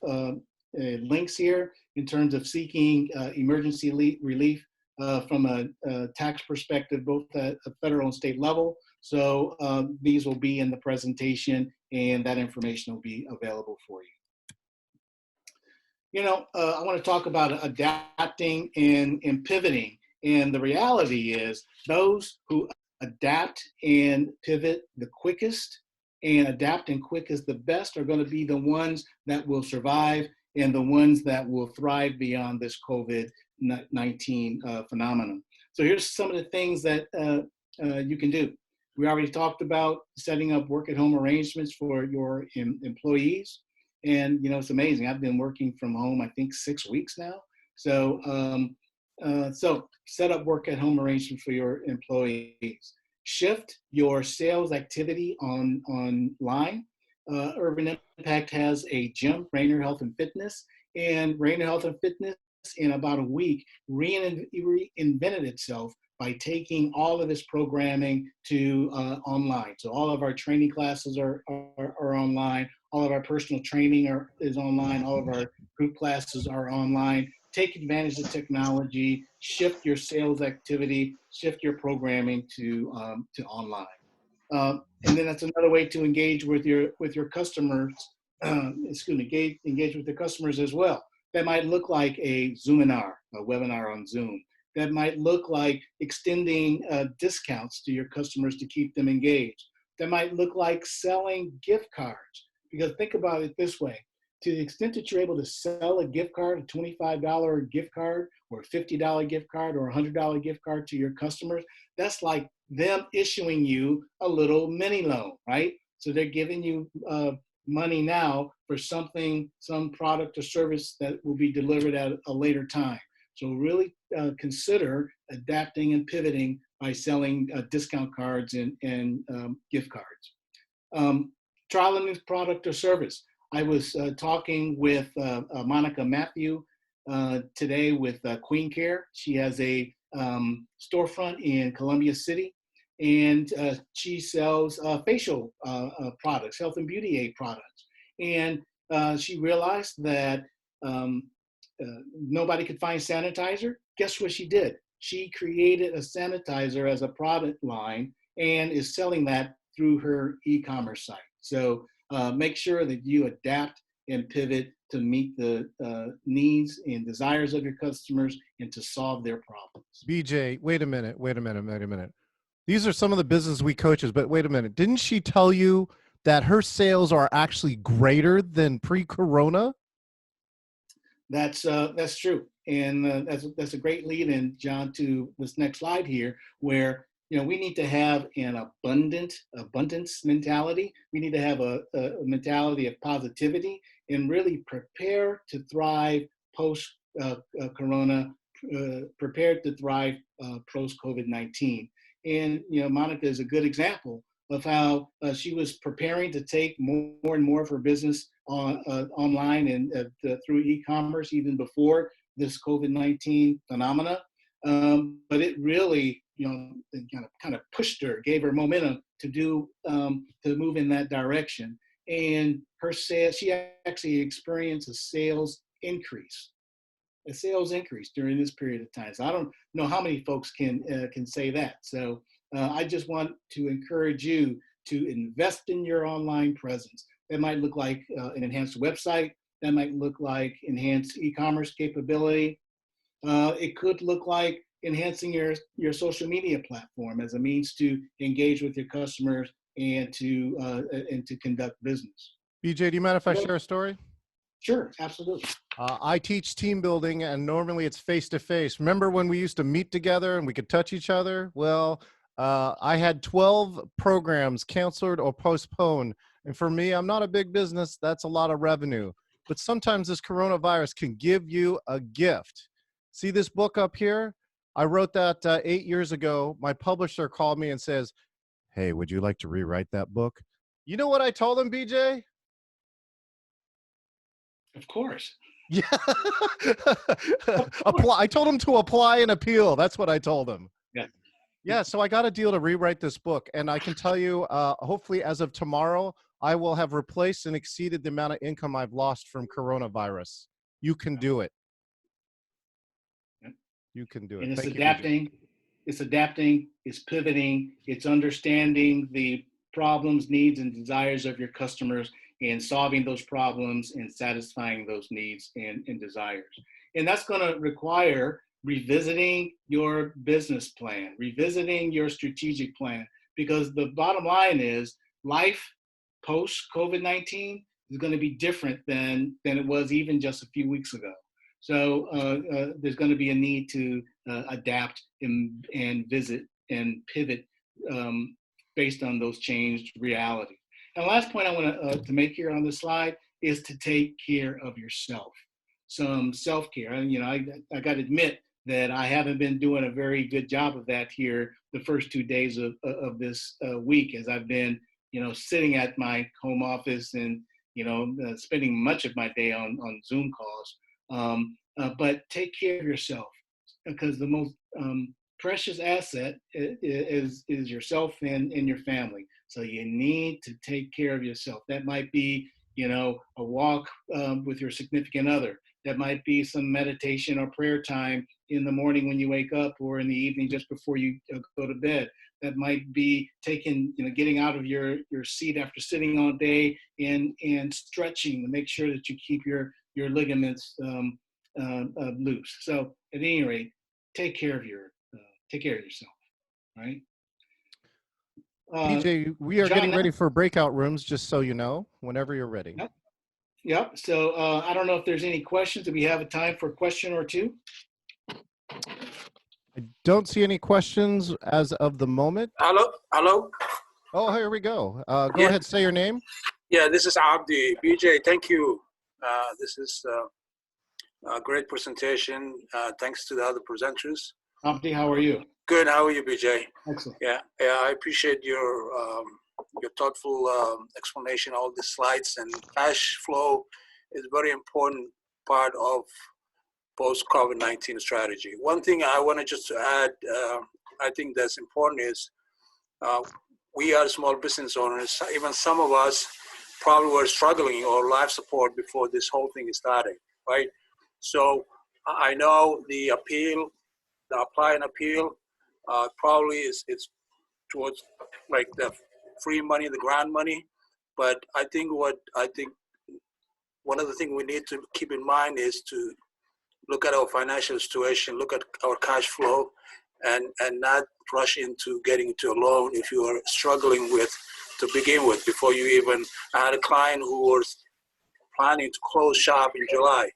links here in terms of seeking emergency relief from a tax perspective, both at a federal and state level. So these will be in the presentation and that information will be available for you. I want to talk about adapting and pivoting. And the reality is those who adapt and pivot the quickest and adapt and quickest the best are going to be the ones that will survive and the ones that will thrive beyond this COVID-19 phenomenon. So here's some of the things that you can do. We already talked about setting up work at home arrangements for your employees. And, it's amazing. I've been working from home, I think 6 weeks now. So, so set up work at home arrangements for your employees. Shift your sales activity online. Urban Impact has a gym, Rainier Health and Fitness, and Rainier Health and Fitness in about a week reinvented itself by taking all of its programming to online. So all of our training classes are online. All of our personal training is online. All of our group classes are online. Take advantage of technology, shift your sales activity, shift your programming to online. And then that's another way to engage with your customers, engage with the customers as well. That might look like a Zoominar, a webinar on Zoom. That might look like extending discounts to your customers to keep them engaged. That might look like selling gift cards. Because think about it this way, to the extent that you're able to sell a gift card, a $25 gift card, or a $50 gift card, or a $100 gift card to your customers, that's like them issuing you a little mini loan, right? So they're giving you money now for something, some product or service that will be delivered at a later time. So really consider adapting and pivoting by selling discount cards and gift cards. Trial a new product or service. I was talking with Monica Matthew today with Queen Care. She has a storefront in Columbia City, and she sells facial products, health and beauty aid products. And she realized that nobody could find sanitizer. Guess what she did? She created a sanitizer as a product line and is selling that through her e-commerce site. So make sure that you adapt and pivot to meet the needs and desires of your customers and to solve their problems. BJ, wait a minute. These are some of the Business Week coaches, but wait a minute. Didn't she tell you that her sales are actually greater than pre-corona? That's true, and that's a great lead-in, John, to this next slide here, where we need to have an abundance mentality. We need to have a mentality of positivity and really prepare to thrive post Corona, prepared to thrive post COVID-19. And Monica is a good example of how she was preparing to take more and more of her business online and through e-commerce even before this COVID-19 phenomena. But it really, kind of pushed her, gave her momentum to move in that direction. And her sales, she actually experienced a sales increase during this period of time. So I don't know how many folks can say that. So I just want to encourage you to invest in your online presence. That might look like an enhanced website. That might look like enhanced e-commerce capability. It could look like enhancing your social media platform as a means to engage with your customers and to conduct business. BJ, do you mind if I share a story? Sure, absolutely. I teach team building, and normally it's face-to-face. Remember when we used to meet together and we could touch each other? Well, I had 12 programs canceled or postponed. And for me, I'm not a big business. That's a lot of revenue. But sometimes this coronavirus can give you a gift. See this book up here? I wrote that 8 years ago. My publisher called me and says, "Hey, would you like to rewrite that book?" You know what I told him, BJ? Of course. Yeah. I told him to apply and appeal. That's what I told him. Yeah. Yeah, so I got a deal to rewrite this book. And I can tell you, hopefully as of tomorrow, I will have replaced and exceeded the amount of income I've lost from coronavirus. You can do it. You can do it. And it's Thank you, adapting, it's pivoting, it's understanding the problems, needs, and desires of your customers and solving those problems and satisfying those needs and desires. And that's going to require revisiting your business plan, revisiting your strategic plan, because the bottom line is life post COVID-19 is going to be different than it was even just a few weeks ago. So there's going to be a need to adapt and visit and pivot based on those changed realities. And the last point I want to make here on this slide is to take care of yourself. Some self-care. And, I got to admit that I haven't been doing a very good job of that here the first 2 days of this week, as I've been, sitting at my home office and, spending much of my day on Zoom calls. But take care of yourself, because the most precious asset is yourself and your family. So you need to take care of yourself. That might be, a walk with your significant other. That might be some meditation or prayer time in the morning when you wake up, or in the evening just before you go to bed. That might be getting out of your seat after sitting all day and stretching to make sure that you keep your ligaments loose. So at any rate, take care of yourself, right? BJ, we are John, getting ready for breakout rooms, just so you know, whenever you're ready. Yep. Yep. So I don't know if there's any questions. Do we have a time for a question or two? I don't see any questions as of the moment. Hello. Oh, here we go. Go Yeah. ahead, say your name. Yeah, this is Abdi. BJ, thank you. This is a great presentation. Thanks to the other presenters. Abdi, how are you? Good. How are you, BJ? Excellent. Yeah. I appreciate your thoughtful explanation. All the slides and cash flow is very important part of post COVID-19 strategy. One thing I wanted just to add, I think that's important is we are small business owners. Even some of us probably were struggling or life support before this whole thing started, right? So I know the apply and appeal probably it's towards like the free money, the grant money. But I think one of the things we need to keep in mind is to look at our financial situation, look at our cash flow, and not rush into getting into a loan if you are struggling with to begin with before you even. I had a client who was planning to close shop in July,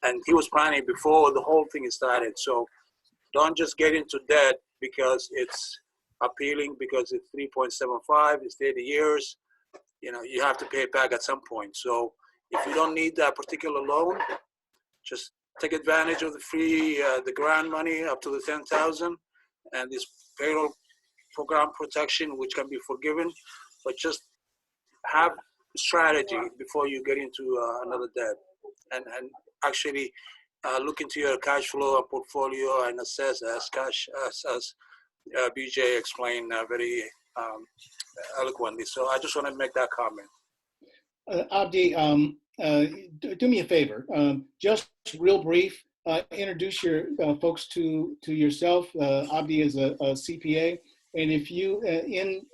and he was planning before the whole thing started. So don't just get into debt because it's appealing, because it's 3.75, it's 30 years. You know, you have to pay it back at some point. So if you don't need that particular loan, just take advantage of the free, the grant money up to the 10,000, and this payroll program protection, which can be forgiven, but just have strategy before you get into another debt, and actually look into your cash flow and portfolio and assess as BJ explained very eloquently. So I just want to make that comment. Abdi, do me a favor, just real brief, introduce your folks to yourself. Abdi is a CPA, and if you,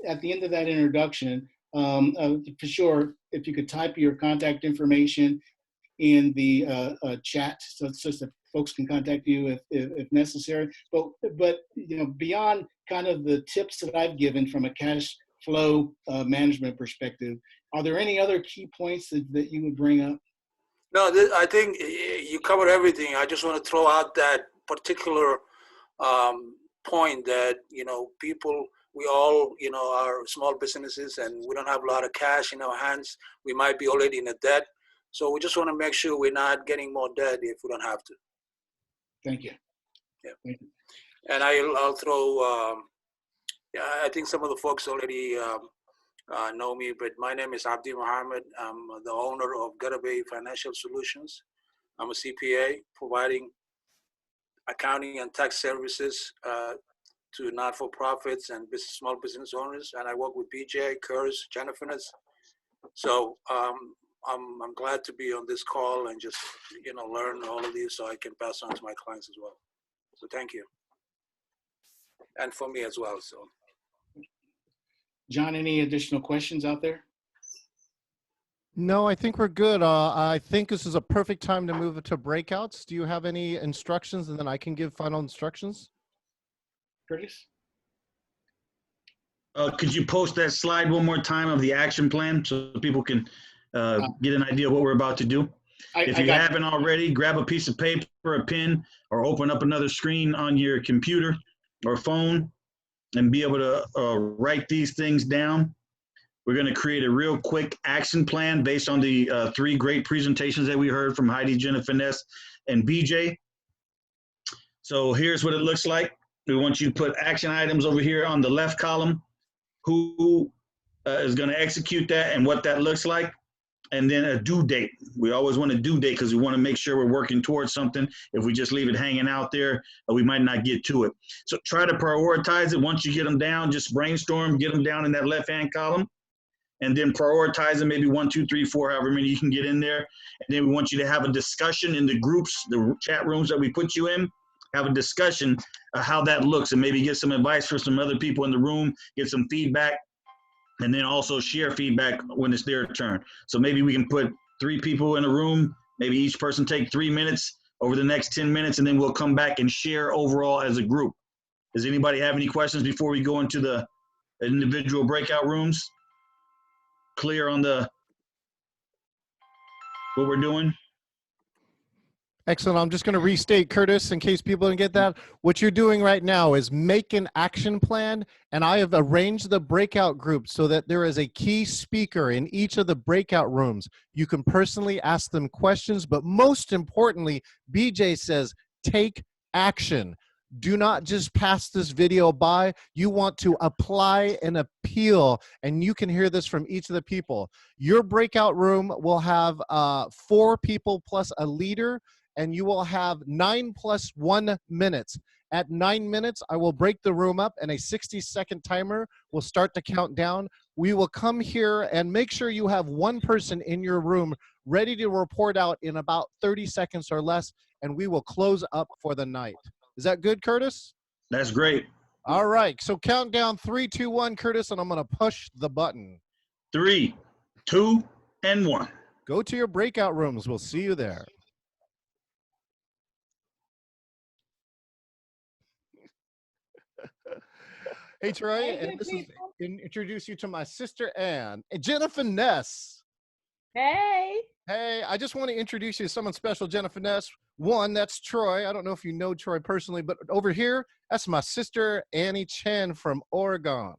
at the end of that introduction, for sure, if you could type your contact information in the chat, so that folks can contact you if necessary. But you know, beyond kind of the tips that I've given from a cash flow management perspective, are there any other key points that you would bring up? No, I think you covered everything. I just want to throw out that particular point that, you know, people, we all, you know, are small businesses and we don't have a lot of cash in our hands. We might be already in a debt. So we just want to make sure we're not getting more debt if we don't have to. Thank you. Yeah. Thank you. And I'll throw, I think some of the folks already know me, but my name is Abdi Mohammed. I'm the owner of Garabay Financial Solutions. I'm a CPA providing accounting and tax services to not-for-profits and small business owners. And I work with BJ, Kurz, Jennifer. So I'm glad to be on this call and just, you know, learn all of these so I can pass on to my clients as well. So thank you. And for me as well, so. John, any additional questions out there? No, I think we're good. I think this is a perfect time to move to breakouts. Do you have any instructions, and then I can give final instructions? Curtis? Could you post that slide one more time of the action plan so people can get an idea of what we're about to do? If you haven't already, grab a piece of paper, a pen, or open up another screen on your computer or phone and be able to write these things down. We're going to create a real quick action plan based on the 3 great presentations that we heard from Heidi, Jennifer, and BJ. So here's what it looks like. We want you to put action items over here on the left column. Who is going to execute that and what that looks like, and then a due date. We always want a due date because we want to make sure we're working towards something. If we just leave it hanging out there, we might not get to it. So try to prioritize it. Once you get them down, just brainstorm, get them down in that left-hand column, and then prioritize them, maybe 1, 2, 3, 4, however many you can get in there. And then we want you to have a discussion in the groups, the chat rooms that we put you in, have a discussion of how that looks and maybe get some advice from some other people in the room, get some feedback, and then also share feedback when it's their turn. So maybe we can put 3 people in a room, maybe each person take 3 minutes over the next 10 minutes, and then we'll come back and share overall as a group. Does anybody have any questions before we go into the individual breakout rooms? Clear on what we're doing? Excellent. I'm just going to restate, Curtis, in case people didn't get that. What you're doing right now is make an action plan, and I have arranged the breakout groups so that there is a key speaker in each of the breakout rooms. You can personally ask them questions, but most importantly, BJ says, take action. Do not just pass this video by. You want to apply and appeal, and you can hear this from each of the people. Your breakout room will have 4 people plus a leader, and you will have 9 + 1 minutes. At 9 minutes, I will break the room up, and a 60-second timer will start to count down. We will come here and make sure you have 1 person in your room ready to report out in about 30 seconds or less, and we will close up for the night. Is that good, Curtis? That's great. All right, so count down 3, 2, 1, Curtis, and I'm going to push the button. 3, 2, and 1. Go to your breakout rooms. We'll see you there. Hey, Troy, Hey, and good this is people. introduce you to my sister Ann, and Jennifer Ness. Hey. Hey, I just want to introduce you to someone special, Jennifer Ness. One, that's Troy. I don't know if you know Troy personally, but over here, that's my sister Annie Chen from Oregon.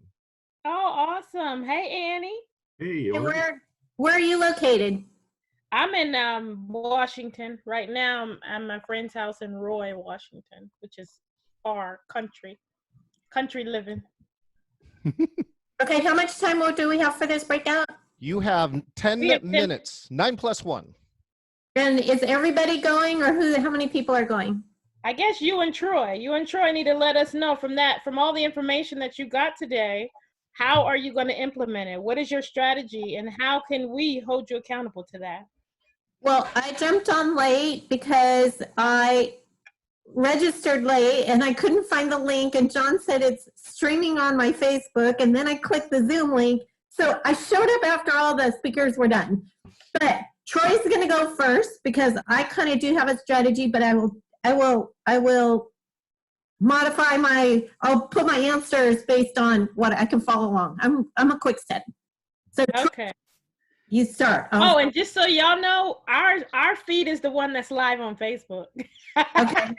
Oh, awesome. Hey, Annie. Hey, And where are you located? I'm in Washington right now. I'm at my friend's house in Roy, Washington, which is far country living. Okay, how much time do we have for this breakout? You have 10 We have 10 minutes, 9 + 1. And is everybody going, or how many people are going? I guess you and Troy need to let us know from all the information that you got today, how are you going to implement it? What is your strategy, and how can we hold you accountable to that? Well, I jumped on late because I registered late and I couldn't find the link, and John said it's streaming on my Facebook, and then I clicked the Zoom link. So I showed up after all the speakers were done. But Troy's going to go first because I kind of do have a strategy, but I will modify I'll put my answers based on what I can follow along. I'm a quick step. So Okay. you start. Oh, and just so y'all know, our feed is the one that's live on Facebook. Okay.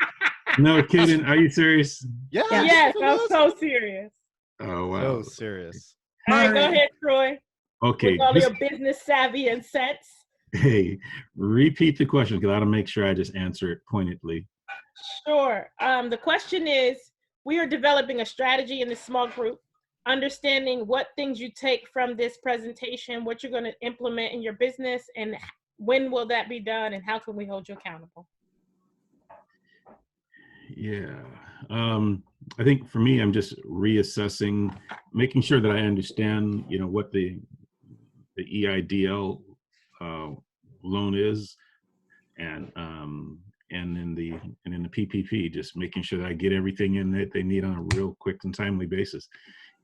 No kidding. Are you serious? Yeah. Yes, I'm so serious. Oh, wow. So serious. All right, go Alright. ahead, Troy. Okay. With all just- your business savvy and sense. hey, repeat the question because I want to make sure I just answer it pointedly. Sure. The question is, we are developing a strategy in this small group, understanding what things you take from this presentation, what you're going to implement in your business, and when will that be done, and how can we hold you accountable? Yeah. I think for me, I'm just reassessing, making sure that I understand, what the EIDL loan is, and in the PPP, just making sure that I get everything in that they need on a real quick and timely basis.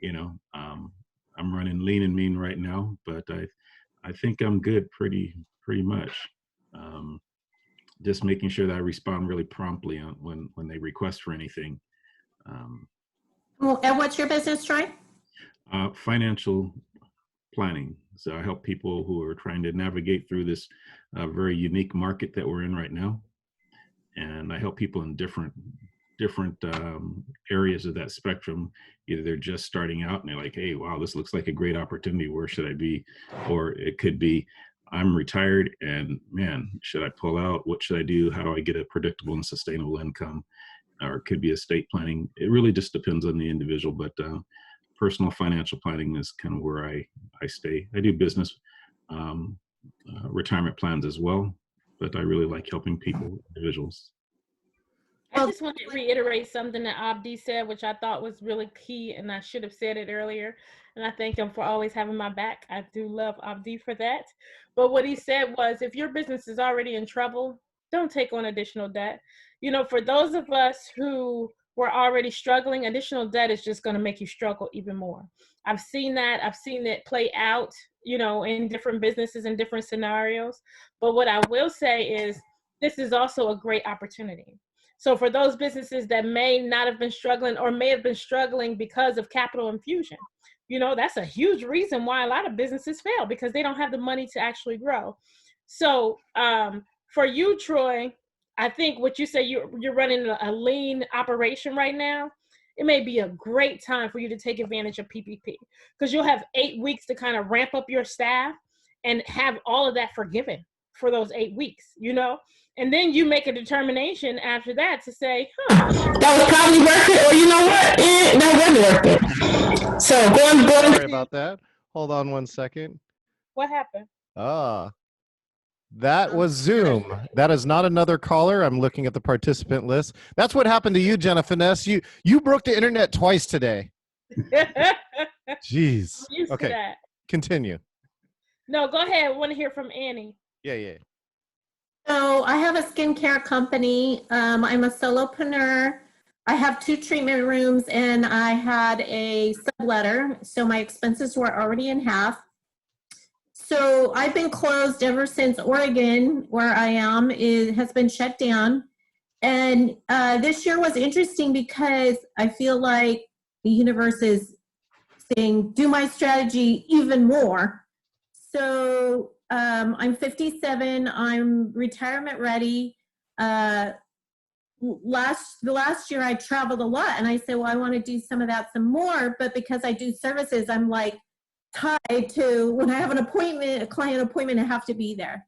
I'm running lean and mean right now, but I think I'm good pretty much. Just making sure that I respond really promptly on when they request for anything. Well, and what's your business, Troy? Financial planning. So I help people who are trying to navigate through this very unique market that we're in right now. And I help people in different areas of that spectrum. Either they're just starting out and they're like, hey, wow, this looks like a great opportunity. Where should I be? Or it could be, I'm retired and man, should I pull out? What should I do? How do I get a predictable and sustainable income? Or it could be estate planning. It really just depends on the individual, but personal financial planning is kind of where I stay. I do business retirement plans as well, but I really like helping people, individuals. I just want to reiterate something that Abdi said, which I thought was really key, and I should have said it earlier. And I thank him for always having my back. I do love Abdi for that. But what he said was, if your business is already in trouble, don't take on additional debt. For those of us who were already struggling, additional debt is just going to make you struggle even more. I've seen that. I've seen it play out, in different businesses and different scenarios. But what I will say is, this is also a great opportunity. So for those businesses that may not have been struggling or may have been struggling because of capital infusion, you know, that's a huge reason why a lot of businesses fail, because they don't have the money to actually grow. So for you, Troy, I think what you say, you're running a lean operation right now. It may be a great time for you to take advantage of PPP, because you'll have 8 weeks to kind of ramp up your staff and have all of that forgiven for those 8 weeks, you know? And then you make a determination after that to say, that was probably worth it, or you know what, that wasn't worth it. So going. Sorry about that. Hold on one second. what happened? That was Zoom. That is not another caller. I'm looking at the participant list. That's what happened to you, Jenna Finesse. You broke the internet twice today. Jeez. I'm used to Okay, that. continue. No, go ahead. I want to hear from Annie. Yeah. So I have a skincare company. I'm a solopreneur. I have 2 treatment rooms and I had a subletter. So my expenses were already in half. So I've been closed ever since Oregon, where I am, has been shut down. And this year was interesting because I feel like the universe is saying, do my strategy even more. So I'm 57, I'm retirement ready. The last year I traveled a lot and I said, well, I want to do some of that some more, but because I do services, I'm like tied to when I have an appointment, a client appointment, I have to be there.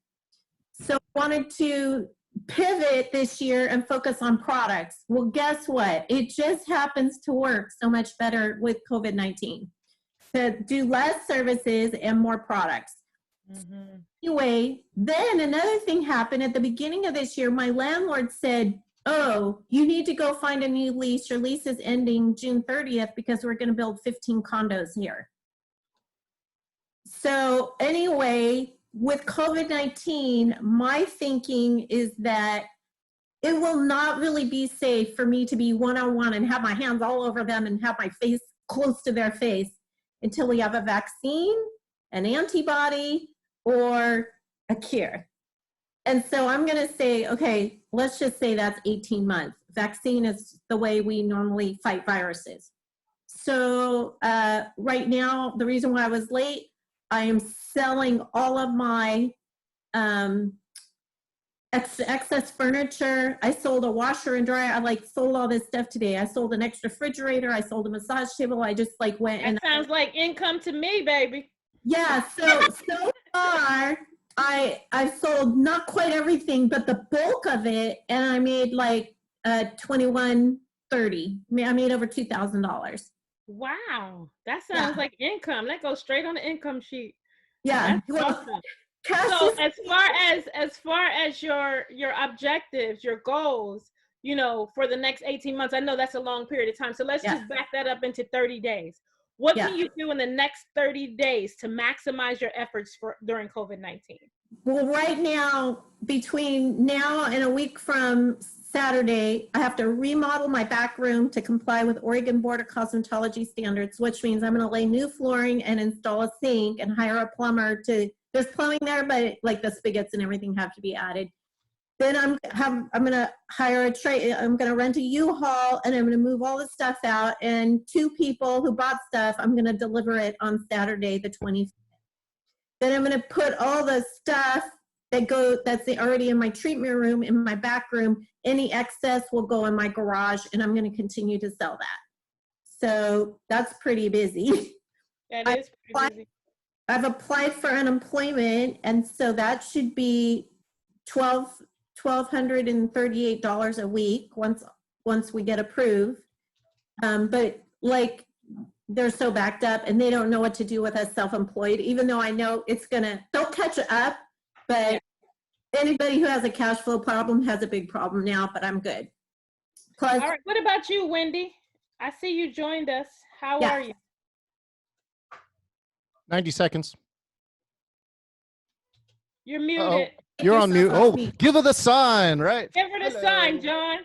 So I wanted to pivot this year and focus on products. Well, guess what? It just happens to work so much better with COVID-19 to do less services and more products. Mm-hmm. Anyway, then another thing happened at the beginning of this year. My landlord said, oh, you need to go find a new lease. Your lease is ending June 30th because we're going to build 15 condos here. So anyway, with COVID-19, my thinking is that it will not really be safe for me to be one-on-one and have my hands all over them and have my face close to their face until we have a vaccine, an antibody, or a cure. And so I'm going to say, okay, let's just say that's 18 months. Vaccine is the way we normally fight viruses. So right now, the reason why I was late, I am selling all of my excess furniture. I sold a washer and dryer. I sold all this stuff today. I sold an extra refrigerator. I sold a massage table. I just went and sounds like income to me, baby. Yeah. So far, I sold not quite everything, but the bulk of it, and I made $21.30. I made over $2,000. Wow, that sounds like income. That goes straight on the income sheet. Yeah. That's awesome. So as far as your objectives, your goals, you know, for the next 18 months, I know that's a long period of time. So let's just back that up into 30 days. What can you do in the next 30 days to maximize your efforts during COVID-19? Well, right now, between now and a week from Saturday, I have to remodel my back room to comply with Oregon Board of Cosmetology standards, which means I'm going to lay new flooring and install a sink and hire a plumber there's plumbing there, but the spigots and everything have to be added. Then I'm going to hire I'm going to rent a U-Haul and I'm going to move all the stuff out, and 2 people who bought stuff, I'm going to deliver it on Saturday, the 25th. Then I'm going to put all the stuff that's already in my treatment room, in my back room. Any excess will go in my garage, and I'm going to continue to sell that. So that's pretty busy. That is pretty busy. I've applied for unemployment, and so that should be $1,238 a week once we get approved. But they're so backed up and they don't know what to do with us self-employed, even though I know they'll catch up, but anybody who has a cash flow problem has a big problem now, but I'm good. Plus, all right, what about you, Wendy? I see you joined us. How are you? 90 seconds. You're muted. You're on mute. Oh, give her the sign, right? Give her the sign, John.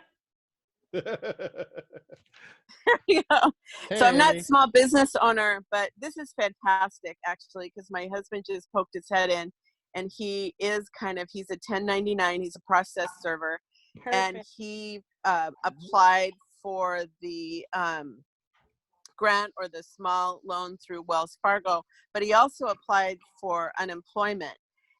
There you go. Hey. So I'm not a small business owner, but this is fantastic, actually, because my husband just poked his head in. and he is he's a 1099, he's a process server. And Perfect. he applied for the grant or the small loan through Wells Fargo, but he also applied for unemployment.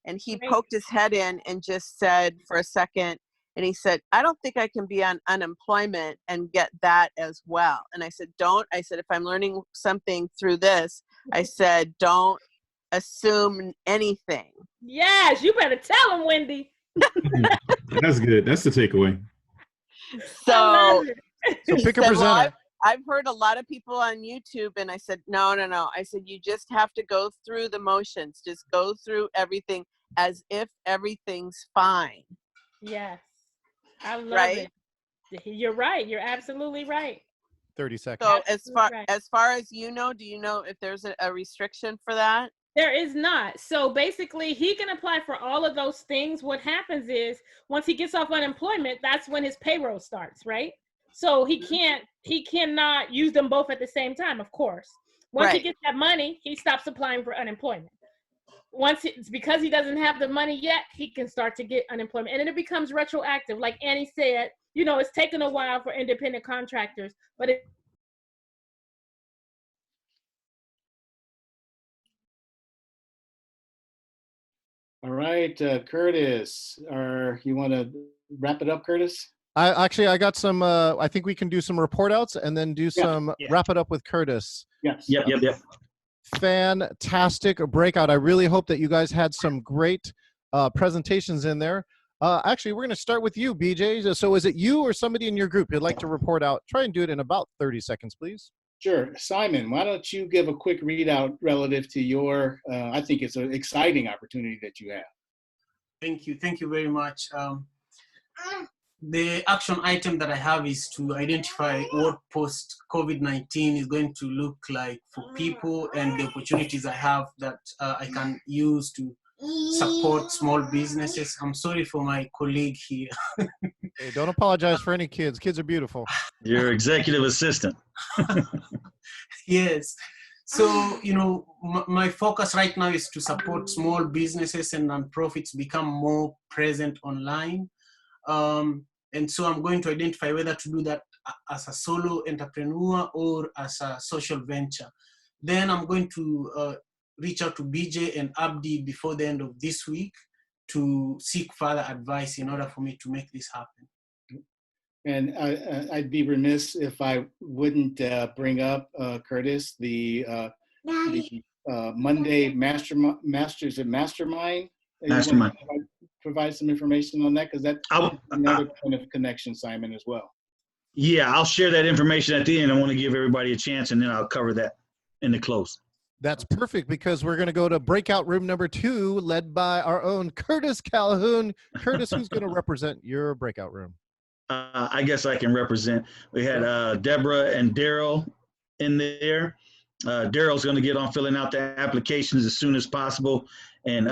And he Great. poked his head in and just said for a second, and he said, I don't think I can be on unemployment and get that as well. And I said, if I'm learning something through this, I said, don't assume anything. Yes, you better tell him, Wendy. That's good. That's the takeaway. So, I love it. So he pick a said, well, presenter. I've heard a lot of people on YouTube, and I said, no. I said, you just have to go through the motions. Just go through everything as if everything's fine. Yes, I love Right? it. You're right. You're absolutely right. 30 seconds. So Absolutely right. as far as you know, do you know if there's a restriction for that? There is not. So basically, he can apply for all of those things. What happens is once he gets off unemployment, that's when his payroll starts, right? So he cannot use them both at the same time, of course. Once he Right. gets that money, he stops applying for unemployment. Once it's because he doesn't have the money yet, he can start to get unemployment. And then it becomes retroactive. Like Annie said, it's taken a while for independent contractors, but All right, Curtis, you want to wrap it up, Curtis? I got some, I think we can do some report outs and then do some wrap it up with Curtis. Yes. Yep. Fantastic breakout. I really hope that you guys had some great presentations in there. Actually, we're going to start with you, BJ. So is it you or somebody in your group who'd like to report out? Try and do it in about 30 seconds, please. Sure. Simon, why don't you give a quick readout relative to your, I think it's an exciting opportunity that you have. Thank you. Thank you very much. The action item that I have is to identify what post-COVID-19 is going to look like for people and the opportunities I have that I can use to support small businesses. I'm sorry for my colleague here. Hey, don't apologize for any kids. Kids are beautiful. Your executive assistant. Yes. So, my focus right now is to support small businesses and nonprofits become more present online. And so I'm going to identify whether to do that as a solo entrepreneur or as a social venture. Then I'm going to reach out to BJ and Abdi before the end of this week to seek further advice in order for me to make this happen. And I'd be remiss if I wouldn't bring up, Curtis, the Monday Mastermind. Mastermind. Provide some information on that, because that's another point of connection, Simon, as well. Yeah, I'll share that information at the end. I want to give everybody a chance, and then I'll cover that in the close. That's perfect, because we're going to go to breakout room number 2, led by our own Curtis Calhoun. Curtis, who's going to represent your breakout room? I guess I can represent. We had Deborah and Daryl in there. Daryl's going to get on filling out the applications as soon as possible and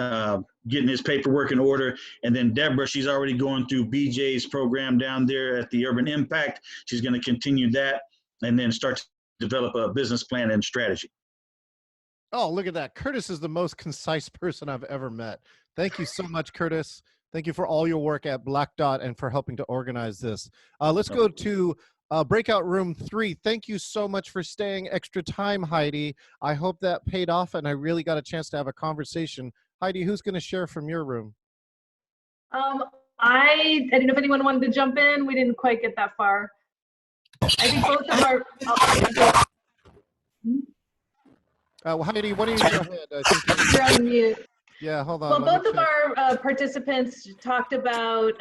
getting his paperwork in order. And then Deborah, she's already going through BJ's program down there at the Urban Impact. She's going to continue that and then start to develop a business plan and strategy. Oh, look at that. Curtis is the most concise person I've ever met. Thank you so much, Curtis. Thank you for all your work at Black Dot and for helping to organize this. Let's go to breakout room 3. Thank you so much for staying extra time, Heidi. I hope that paid off and I really got a chance to have a conversation. Heidi, who's going to share from your room? I didn't know if anyone wanted to jump in. We didn't quite get that far. I think both of our... Well, Heidi, why don't you go ahead? I think you're on mute. Yeah, hold on. Well, both of our participants talked about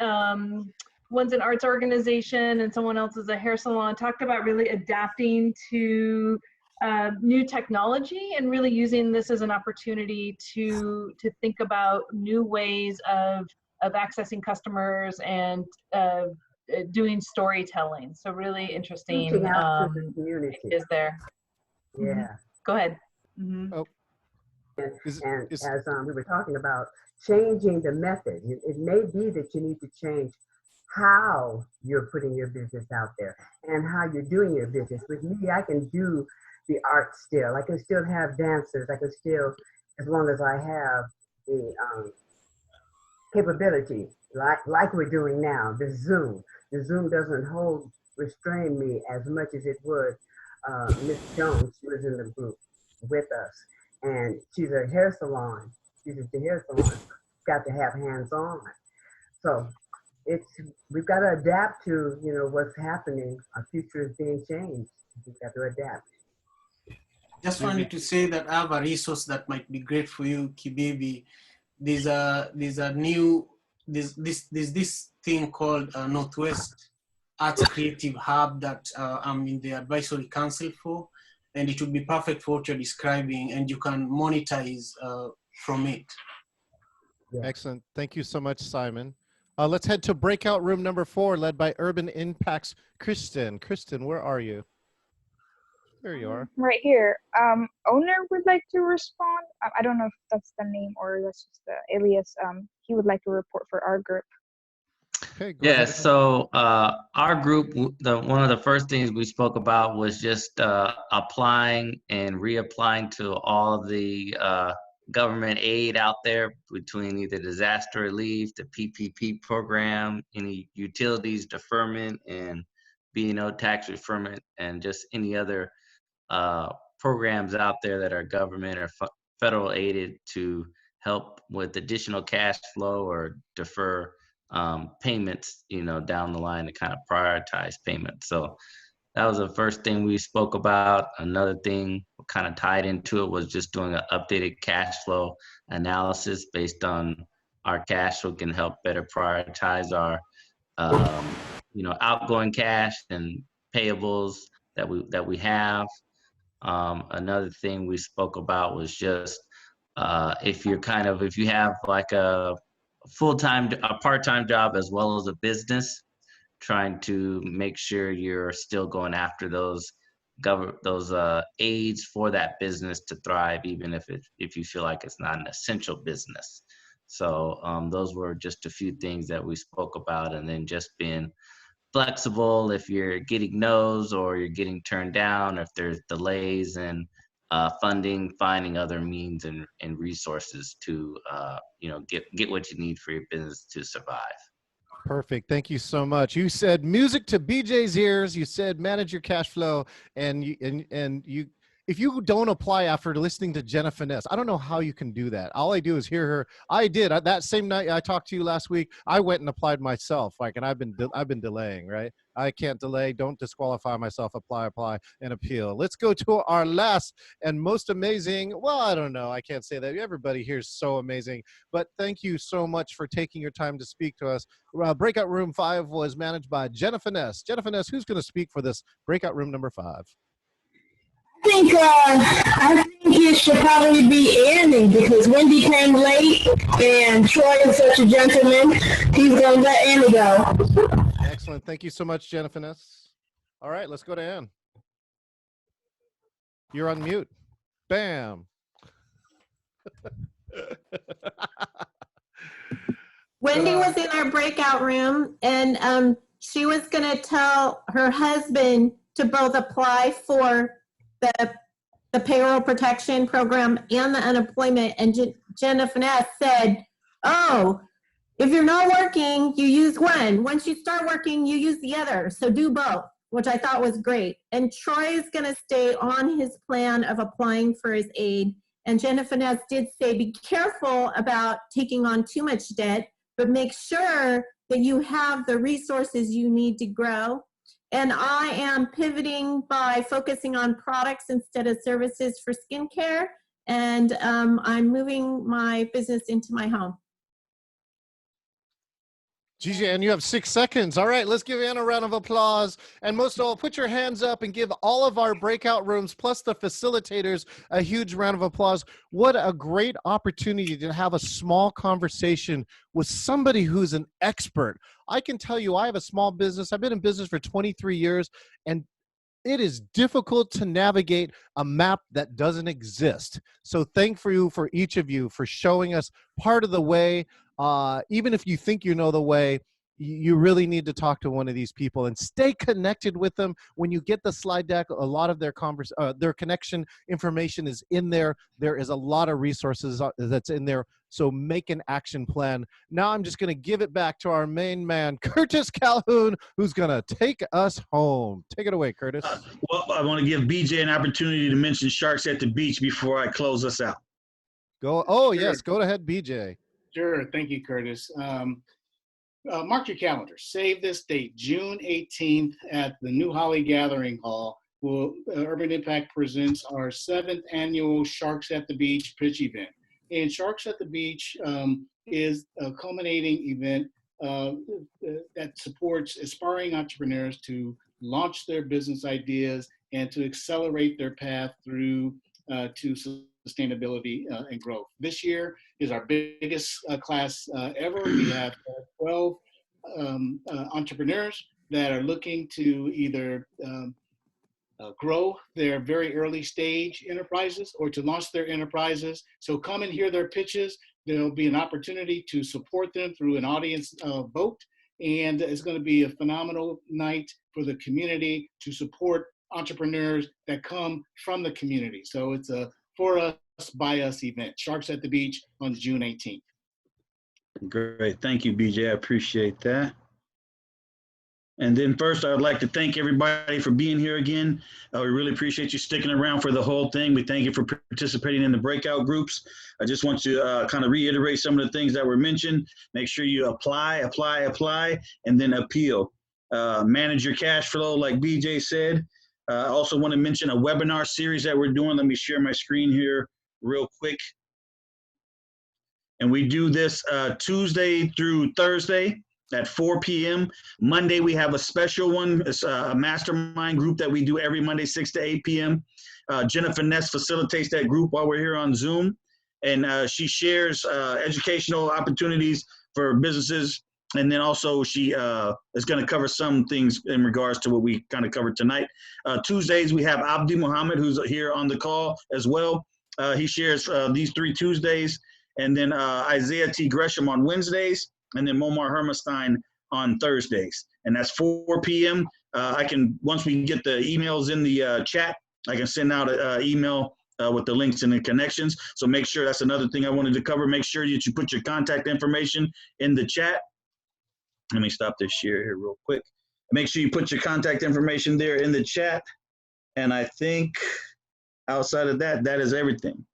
one's an arts organization and someone else is a hair salon, talked about really adapting to new technology and really using this as an opportunity to think about new ways of accessing customers and doing storytelling. So really interesting Reaching out to the community. Is there. Yeah. Go ahead. Oh. And as we were talking about changing the method, it may be that you need to change how you're putting your business out there and how you're doing your business. With me, I can do the art still. I can still have dancers. I can still, as long as I have the capability, like we're doing now, the Zoom. The Zoom doesn't restrain me as much as it would Miss Jones. She was in the group with us, and she's a hair salon. She's at the hair salon. Got to have hands-on. So we've got to adapt to what's happening. Our future is being changed. We've got to adapt. Just wanted to say that I have a resource that might be great for you, Kibibi. There's this thing called Northwest Arts Creative Hub that I'm in the advisory council for, and it would be perfect for what you're describing, and you can monetize from it. Yeah. Excellent. Thank you so much, Simon. Let's head to breakout room number 4, led by Urban Impacts Kristen. Kristen, where are you? There you are. Right here. Owner would like to respond. I don't know if that's the name or that's just the alias. He would like to report for our group. Okay, go Yes, ahead. so our group, one of the first things we spoke about was just applying and reapplying to all the government aid out there, between either disaster relief, the PPP program, any utilities deferment, and B&O tax deferment, and just any other programs out there that are government or federal aided to help with additional cash flow or defer payments, down the line, to kind of prioritize payments. So that was the first thing we spoke about. Another thing kind of tied into it was just doing an updated cash flow analysis based on our cash, so we can help better prioritize our outgoing cash and payables that we have. Another thing we spoke about was just if you have like a part-time job as well as a business, trying to make sure you're still going after those aids for that business to thrive, even if you feel like it's not an essential business. So those were just a few things that we spoke about, and then just being flexible if you're getting no's or you're getting turned down, if there's delays in funding, finding other means and resources to get what you need for your business to survive. Perfect. Thank you so much. You said music to BJ's ears. You said manage your cash flow, and you if you don't apply after listening to Jenna Finesse, I don't know how you can do that. All I do is hear her. I did that same night I talked to you last week. I went and applied myself. And I've been delaying, right? I can't delay. Don't disqualify myself. Apply, and appeal. Let's go to our last and most amazing. Well, I don't know. I can't say that. Everybody here is so amazing. But thank you so much for taking your time to speak to us. Breakout room 5 was managed by Jenna Finesse. Jenna Finesse, who's going to speak for this breakout room number 5? I think it should probably be Andy, because Wendy came late and Troy is such a gentleman. He's going to let Andy go. Excellent. Thank you so much, Jenna Finesse. All right, let's go to Ann. You're on mute. Bam. Wendy was in our breakout room, and she was going to tell her husband to both apply for the payroll protection program and the unemployment. And Jenna Finesse said, oh, if you're not working, you use one. Once you start working, you use the other. So do both, which I thought was great. And Troy is going to stay on his plan of applying for his aid. And Jenna Finesse did say, be careful about taking on too much debt, but make sure that you have the resources you need to grow. And I am pivoting by focusing on products instead of services for skincare. And I'm moving my business into my home. Gigi, and you have 6 seconds. All right, let's give Ann a round of applause. And most of all, put your hands up and give all of our breakout rooms, plus the facilitators, a huge round of applause. What a great opportunity to have a small conversation with somebody who's an expert. I can tell you, I have a small business. I've been in business for 23 years, and it is difficult to navigate a map that doesn't exist. So thank you for each of you for showing us part of the way. Even if you think you know the way, you really need to talk to one of these people and stay connected with them. When you get the slide deck, a lot of their connection information is in there. There is a lot of resources that's in there. So make an action plan. Now I'm just going to give it back to our main man, Curtis Calhoun, who's going to take us home. Take it away, Curtis. Well, I want to give BJ an opportunity to mention Sharks at the Beach before I close us out. Go. Oh, sure. Yes. Go ahead, BJ. Sure. Thank you, Curtis. Mark your calendar. Save this date, June 18th at the New Holly Gathering Hall. Urban Impact presents our 7th annual Sharks at the Beach pitch event. And Sharks at the Beach is a culminating event that supports aspiring entrepreneurs to launch their business ideas and to accelerate their path through to sustainability and growth. This year is our biggest class ever. We have 12 entrepreneurs that are looking to either grow their very early stage enterprises or to launch their enterprises. So come and hear their pitches. There'll be an opportunity to support them through an audience vote. And it's going to be a phenomenal night for the community to support entrepreneurs that come from the community. So it's a for us, by us event, Sharks at the Beach on June 18th. Great. Thank you, BJ. I appreciate that. And then first, I would like to thank everybody for being here again. We really appreciate you sticking around for the whole thing. We thank you for participating in the breakout groups. I just want to kind of reiterate some of the things that were mentioned. Make sure you apply, and then appeal. Manage your cash flow, like BJ said. I also want to mention a webinar series that we're doing. Let me share my screen here real quick. And we do this Tuesday through Thursday at 4 p.m. Monday, we have a special one. It's a mastermind group that we do every Monday, 6 to 8 p.m. Jennifer Ness facilitates that group while we're here on Zoom. And she shares educational opportunities for businesses. And then also she is going to cover some things in regards to what we kind of covered tonight. Tuesdays, we have Abdi Muhammad, who's here on the call as well. He shares these 3 Tuesdays. And then Isaiah T. Gresham on Wednesdays. And then Momar Hermestein on Thursdays. And that's 4 p.m. Once we get the emails in the chat, I can send out an email with the links and the connections. So make sure, that's another thing I wanted to cover. Make sure that you put your contact information in the chat. Let me stop this share here real quick. Make sure you put your contact information there in the chat. And I think outside of that, that is everything.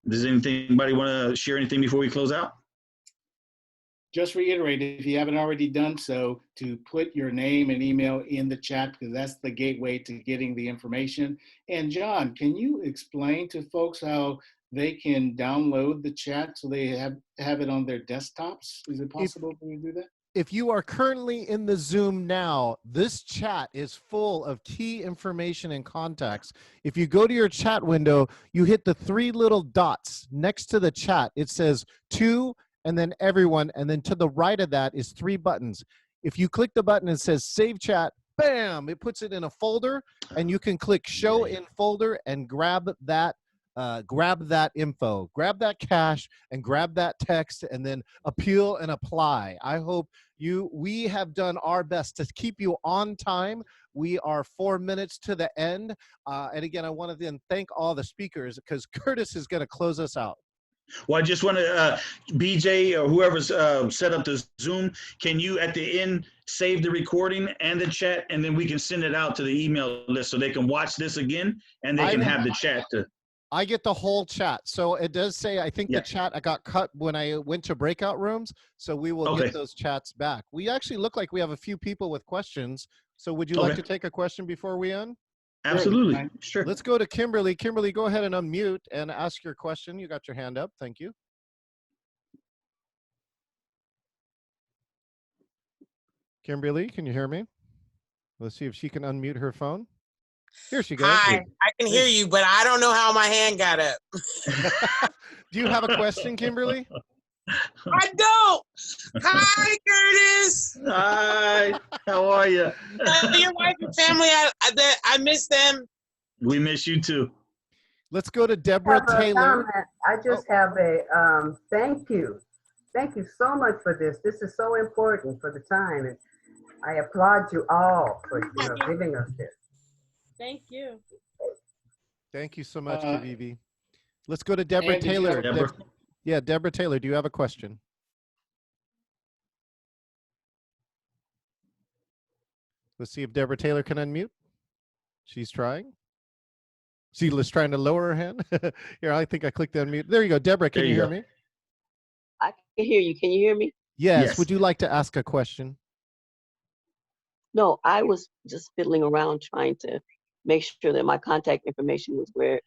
Does anybody want to share anything before we close out? Just reiterate, if you haven't already done so, to put your name and email in the chat, because that's the gateway to getting the information. And John, can you explain to folks how they can download the chat so they have it on their desktops? Is it possible for you to do that? If you are currently in the Zoom now, this chat is full of key information and contacts. If you go to your chat window, you hit the 3 little dots next to the chat. It says to, and then everyone, and then to the right of that is 3 buttons. If you click the button and says save chat, bam, it puts it in a folder, and you can click show in folder and grab that info, grab that cash and grab that text, and then appeal and apply. I hope we have done our best to keep you on time. We are 4 minutes to the end. And again, I want to then thank all the speakers, because Curtis is going to close us out. Well, I just want to, BJ or whoever's set up the Zoom, can you at the end save the recording and the chat, and then we can send it out to the email list so they can watch this again and they can have the chat to. I get the whole chat. So it does say, I think the chat I got cut when I went to breakout rooms. So we will get those chats back. We actually look like we have a few people with questions. So would you like to take a question before we end? Absolutely. Sure. Let's go to Kimberly. Kimberly, go ahead and unmute and ask your question. You got your hand up. Thank you. Kimberly, can you hear me? Let's see if she can unmute her phone. Here she goes. Hi, I can hear you, but I don't know how my hand got up. Do you have a question, Kimberly? I don't. Hi, Curtis. Hi. How are you? Your wife and family, I miss them. We miss you too. Let's go to Deborah Taylor. I just have a thank you. Thank you so much for this. This is so important for the time, and I applaud you all for giving us this. Thank you. Thank you so much, Kavivi. Let's go to Deborah Taylor. Yeah, Deborah Taylor, do you have a question? Let's see if Deborah Taylor can unmute. She's trying. Sheila's trying to lower her hand. Here, I think I clicked unmute. There you go. Deborah, can you hear me? I can hear you. Can you hear me? Yes. Would you like to ask a question? No, I was just fiddling around trying to make sure that my contact information was where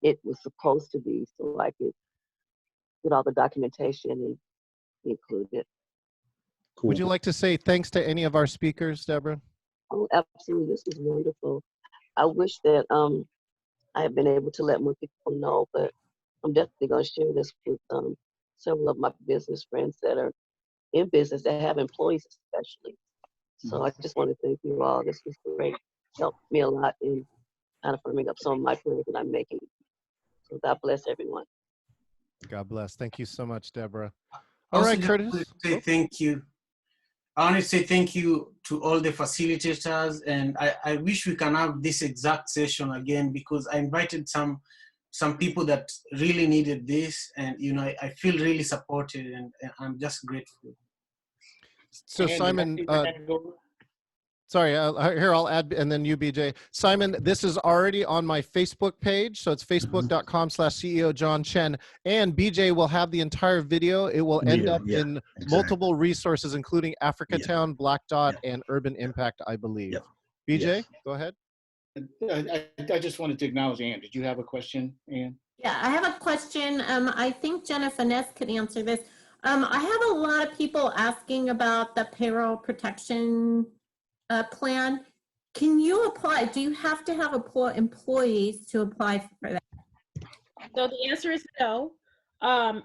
it was supposed to be so I could get all the documentation and include it. Cool. Would you like to say thanks to any of our speakers, Deborah? Oh, absolutely. This is wonderful. I wish that I had been able to let more people know, but I'm definitely going to share this with several of my business friends that are in business that have employees especially. So I just want to thank you all. This was great. Helped me a lot in kind of firming up some of my plans that I'm making. So God bless everyone. God bless. Thank you so much, Deborah. All right, Curtis. I want to say thank you. I want to say thank you to all the facilitators, and I wish we can have this exact session again, because I invited some people that really needed this, and I feel really supported, and I'm just grateful. So Simon, sorry, here I'll add, and then you, BJ. Simon, this is already on my Facebook page, so it's facebook.com/CEO John Chen, and BJ will have the entire video. It will end up in multiple resources, including Africa Town, Black Dot, and Urban Impact, I believe. BJ, go ahead. I just wanted to acknowledge Ann. Did you have a question, Ann? Yeah, I have a question. I think Jenna Finesse could answer this. I have a lot of people asking about the payroll protection plan. Can you apply? Do you have to have employees to apply for that? So the answer is no.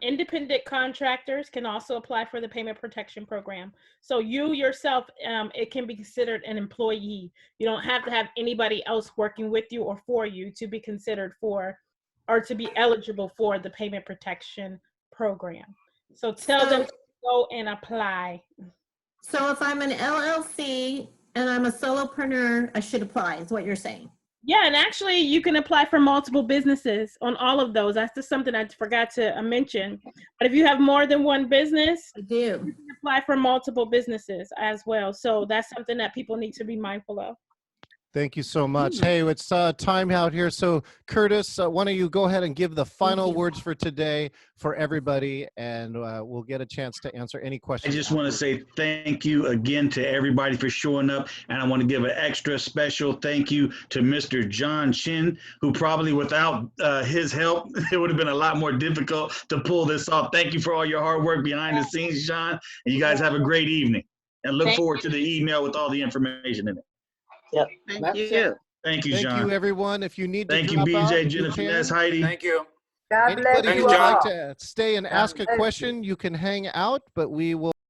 Independent contractors can also apply for the payment protection program. So you yourself, it can be considered an employee. You don't have to have anybody else working with you or for you to be considered for, or to be eligible for the payment protection program. So tell them to go and apply. So if I'm an LLC and I'm a solopreneur, I should apply, is what you're saying? Yeah, and actually you can apply for multiple businesses on all of those. That's just something I forgot to mention. But if you have more than one business, I do. You can apply for multiple businesses as well. So that's something that people need to be mindful of. Thank you so much. Hey, it's time out here. So Curtis, why don't you go ahead and give the final words for today for everybody, and we'll get a chance to answer any questions. I just want to say thank you again to everybody for showing up, and I want to give an extra special thank you to Mr. John Chen, who probably without his help, it would have been a lot more difficult to pull this off. Thank you for all your hard work behind the scenes, John, and you guys have a great evening, and look forward to the email with all the information in it. Yep. Thank you. Thank you, John. Thank you, everyone. If you need to thank you, drop BJ, out, Jennifer, that's Heidi. Thank you. God bless Anybody you who would all. like to stay and ask a question, you can hang out, but we will